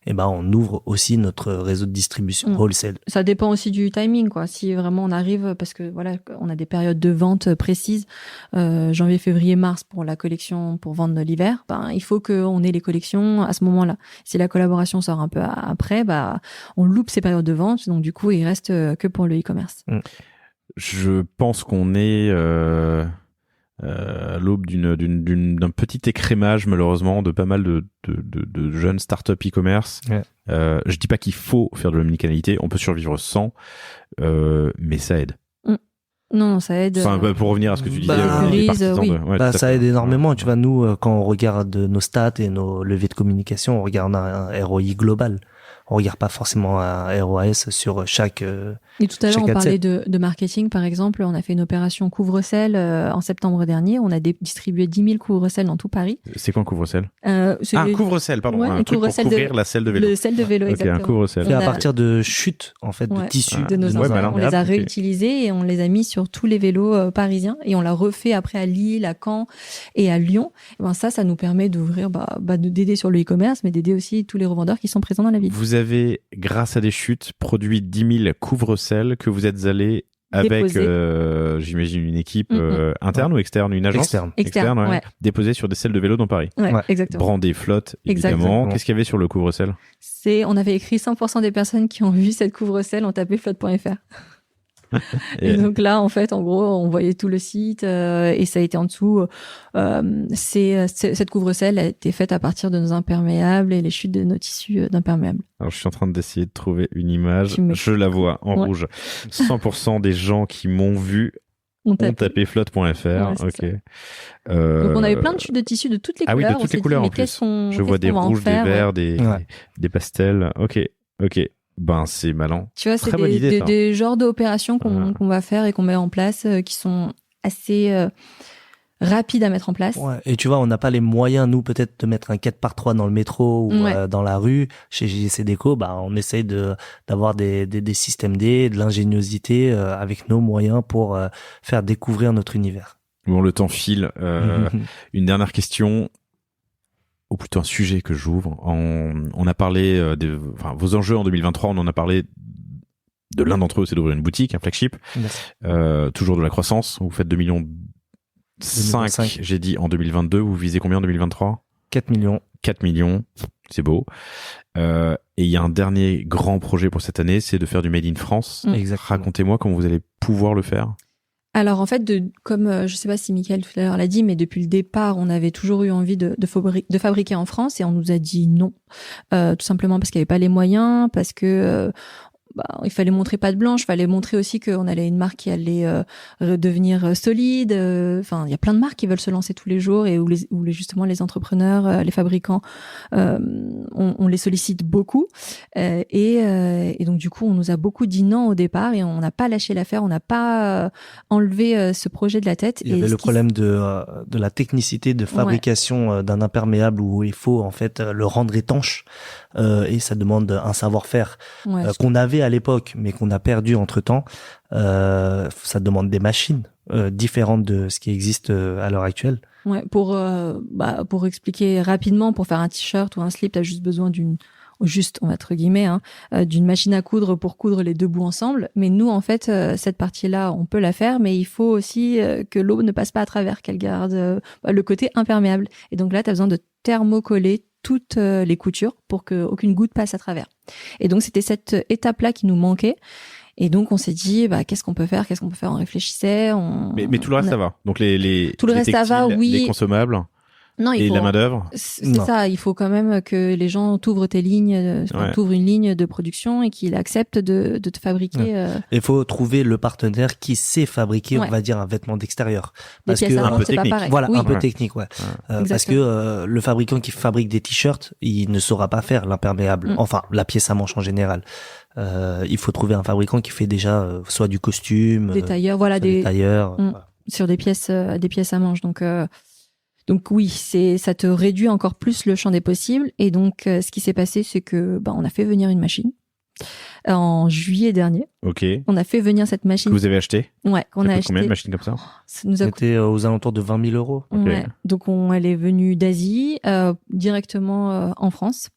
eh ben, on ouvre aussi notre réseau de distribution wholesale. Ça dépend aussi du timing, quoi. Si vraiment on arrive, parce que voilà, on a des périodes de vente précises, janvier, février, mars pour la collection, pour vendre l'hiver, ben, il faut qu'on ait les collections à ce moment-là. Si la collaboration sort un peu après, bah, on loupe ces périodes de vente, donc du coup, il reste que pour le e-commerce. Je pense qu'on est à l'aube d'un petit écrémage, malheureusement, de pas mal de jeunes startups e-commerce. Ouais. Je dis pas qu'il faut faire de l'omnicanalité, on peut survivre sans, mais ça aide. Non, ça aide. Enfin, pour revenir à ce que tu disais, ça aide énormément. Tu vois, nous, quand on regarde nos stats et nos levées de communication, on regarde un ROI global. On regarde pas forcément un ROAS sur chaque. Et tout à l'heure, on parlait de marketing, par exemple. On a fait une opération couvre-sel en septembre dernier. On a distribué 10 000 couvre-sel dans tout Paris. C'est quoi un couvre-sel? Couvre-sel, pardon. Ouais, un truc pour couvrir la selle de vélo. Le selle de vélo, exactement. Un couvre-sel. Fait à partir de chutes, en fait, de tissus. De nos anciens. On les a réutilisés et on les a mis sur tous les vélos parisiens. Et on l'a refait après à Lille, à Caen et à Lyon. Et ben ça nous permet d'ouvrir, d'aider sur le e-commerce, mais d'aider aussi tous les revendeurs qui sont présents dans la ville. Vous avez, grâce à des chutes, produit 10 000 couvre-sels que vous êtes allés avec, j'imagine, une équipe interne ou externe, une agence externe, ouais. Déposée sur des selles de vélo dans Paris. Ouais. Exactement. Brandé flotte, évidemment. Exactement. Qu'est-ce qu'il y avait sur le couvre-sel? On avait écrit 100% des personnes qui ont vu cette couvre-sel ont tapé flotte.fr. Et donc là, en fait, en gros, on voyait tout le site et ça a été en dessous. Cette couvre-sel a été faite à partir de nos imperméables et les chutes de nos tissus d'imperméables. Alors, je suis en train d'essayer de trouver une image. Je la vois en rouge. 100% des gens qui m'ont vu ont tapé flotte.fr. Ok. Donc, on avait plein de chutes de tissus de toutes les couleurs. Ah oui, de toutes les couleurs en plus. Je vois des rouges, des verts, des pastels. Ok. Ben, c'est malin. Tu vois, c'est des genres d'opérations qu'on va faire et qu'on met en place qui sont assez rapides à mettre en place. Ouais. Et tu vois, on n'a pas les moyens, nous, peut-être, de mettre un 4x3 dans le métro ou dans la rue. Chez JC Déco, on essaye d'avoir des systèmes D, de l'ingéniosité avec nos moyens pour faire découvrir notre univers. Bon, le temps file. Une dernière question. Ou plutôt un sujet que j'ouvre. On a parlé vos enjeux en 2023, on en a parlé de l'un d'entre eux, c'est d'ouvrir une boutique, un flagship. Toujours de la croissance. Vous faites 2,5 millions, j'ai dit, en 2022. Vous visez combien en 2023? 4 millions. 4 millions, c'est beau. Et il y a un dernier grand projet pour cette année, c'est de faire du Made in France. Exactement. Racontez-moi comment vous allez pouvoir le faire. Alors en fait, comme je sais pas si Mickaël tout à l'heure l'a dit, mais depuis le départ, on avait toujours eu envie de fabriquer en France et on nous a dit non, tout simplement parce qu'il n'y avait pas les moyens, parce que il fallait montrer patte blanche, fallait montrer aussi qu'on allait une marque qui allait devenir solide. Enfin, il y a plein de marques qui veulent se lancer tous les jours et où justement les entrepreneurs, les fabricants, on les sollicite beaucoup. Et donc du coup, on nous a beaucoup dit non au départ et on n'a pas lâché l'affaire, on n'a pas enlevé ce projet de la tête. Il y avait le problème de la technicité de fabrication d'un imperméable où il faut en fait le rendre étanche et ça demande un savoir-faire qu'on avait à l'époque, mais qu'on a perdu entre-temps. Ça demande des machines différentes de ce qui existe à l'heure actuelle. Ouais, pour expliquer rapidement, pour faire un t-shirt ou un slip, t'as juste besoin d'une machine à coudre pour coudre les deux bouts ensemble. Mais nous, en fait, cette partie-là, on peut la faire, mais il faut aussi que l'eau ne passe pas à travers, qu'elle garde le côté imperméable. Et donc là, t'as besoin de thermocoller toutes les coutures pour qu'aucune goutte passe à travers. Et donc, c'était cette étape-là qui nous manquait. Et donc, on s'est dit, qu'est-ce qu'on peut faire? On réfléchissait. Mais tout le reste, ça va. Donc, tout le reste, ça va, oui. Les consommables. Non, la main-d'œuvre. C'est ça. Il faut quand même que les gens t'ouvrent t'ouvrent une ligne de production et qu'ils acceptent de te fabriquer. Il faut trouver le partenaire qui sait fabriquer, on va dire, un vêtement d'extérieur. Parce que un peu technique. Voilà, un peu technique, parce que le fabricant qui fabrique des t-shirts, il ne saura pas faire l'imperméable. Enfin, la pièce à manche en général. Il faut trouver un fabricant qui fait déjà soit du costume, des tailleurs, des tailleurs, sur des pièces à manche. Donc oui, ça te réduit encore plus le champ des possibles. Et donc, ce qui s'est passé, c'est que on a fait venir une machine en juillet dernier. Ok. On a fait venir cette machine. Que vous avez acheté? Ouais, qu'on Ça a coûte acheté. Combien de machines comme ça? Ça nous a coûté. C'était aux alentours de 20 000 euros. Ok. Ouais. Donc elle est venue d'Asie directement en France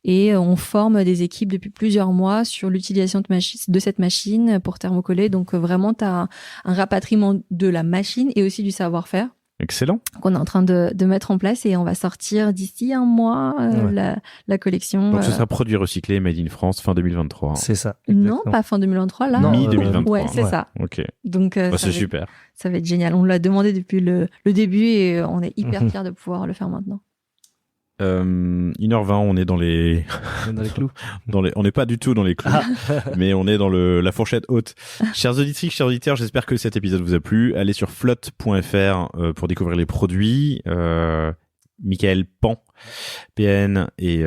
et on forme des équipes depuis plusieurs mois sur l'utilisation de cette machine pour thermocoller. Donc vraiment tu as un rapatriement de la machine et aussi du savoir-faire Excellent. qu'on est en train de mettre en place et on va sortir d'ici un mois Ouais. la collection. Donc ce sera produit recyclé Made in France fin 2023. C'est ça. Non, exactement. pas fin 2023 là. Non, Mi-2023. Ouais, c'est Ouais. ça. Ok. Donc Bah, ça c'est va super. ça va être génial. On l'a demandé depuis le début et on est hyper fiers de pouvoir le faire maintenant. 1h20, on est dans les, Dans les clous. on n'est pas du tout dans les clous, mais on est dans la fourchette haute. Chers auditrices, chers auditeurs, j'espère que cet épisode vous a plu. Allez sur flotte.fr pour découvrir les produits. Michael Pan, PN et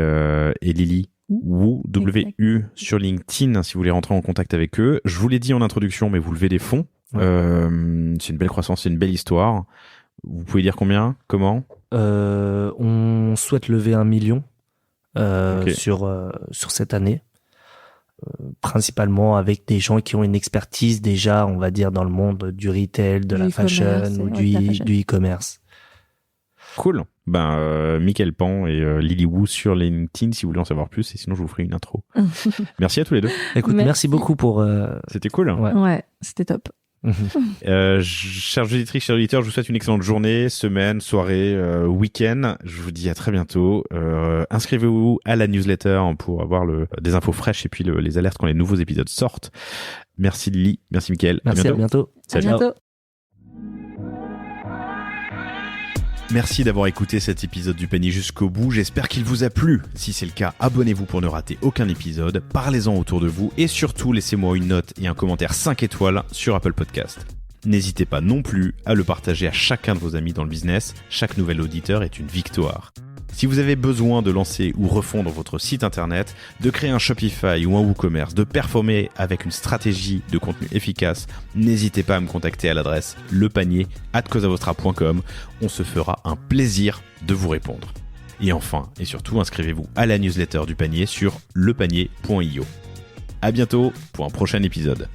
Lily Wu, W-U sur LinkedIn si vous voulez rentrer en contact avec eux. Je vous l'ai dit en introduction, mais vous levez des fonds. Ouais. C'est une belle croissance, c'est une belle histoire. Vous pouvez dire combien? Comment? On souhaite lever 1 million Ok. sur cette année, principalement avec des gens qui ont une expertise déjà, on va dire, dans le monde du retail, de Du la fashion e-commerce, ou ouais, de la fashion. du e-commerce. Cool. Michael Pan et Lily Wu sur LinkedIn si vous voulez en savoir plus, et sinon je vous ferai une intro. Merci à tous les deux. Écoute, Merci. merci beaucoup pour... C'était cool. Ouais. Ouais, c'était top. Chers auditrices, chers auditeurs, je vous souhaite une excellente journée, semaine, soirée, week-end. Je vous dis à très bientôt. Inscrivez-vous à la newsletter pour avoir des infos fraîches et puis les alertes quand les nouveaux épisodes sortent. Merci Lily, merci Michael. Merci, à bientôt. Salut. À bientôt. Merci d'avoir écouté cet épisode du panier jusqu'au bout, j'espère qu'il vous a plu. Si c'est le cas, abonnez-vous pour ne rater aucun épisode, parlez-en autour de vous et surtout laissez-moi une note et un commentaire 5 étoiles sur Apple Podcast. N'hésitez pas non plus à le partager à chacun de vos amis dans le business, chaque nouvel auditeur est une victoire. Si vous avez besoin de lancer ou refondre votre site internet, de créer un Shopify ou un WooCommerce, de performer avec une stratégie de contenu efficace, n'hésitez pas à me contacter à l'adresse lepanier@cosavostra.com. On se fera un plaisir de vous répondre. Et enfin, et surtout, inscrivez-vous à la newsletter du panier sur lepanier.io. À bientôt pour un prochain épisode.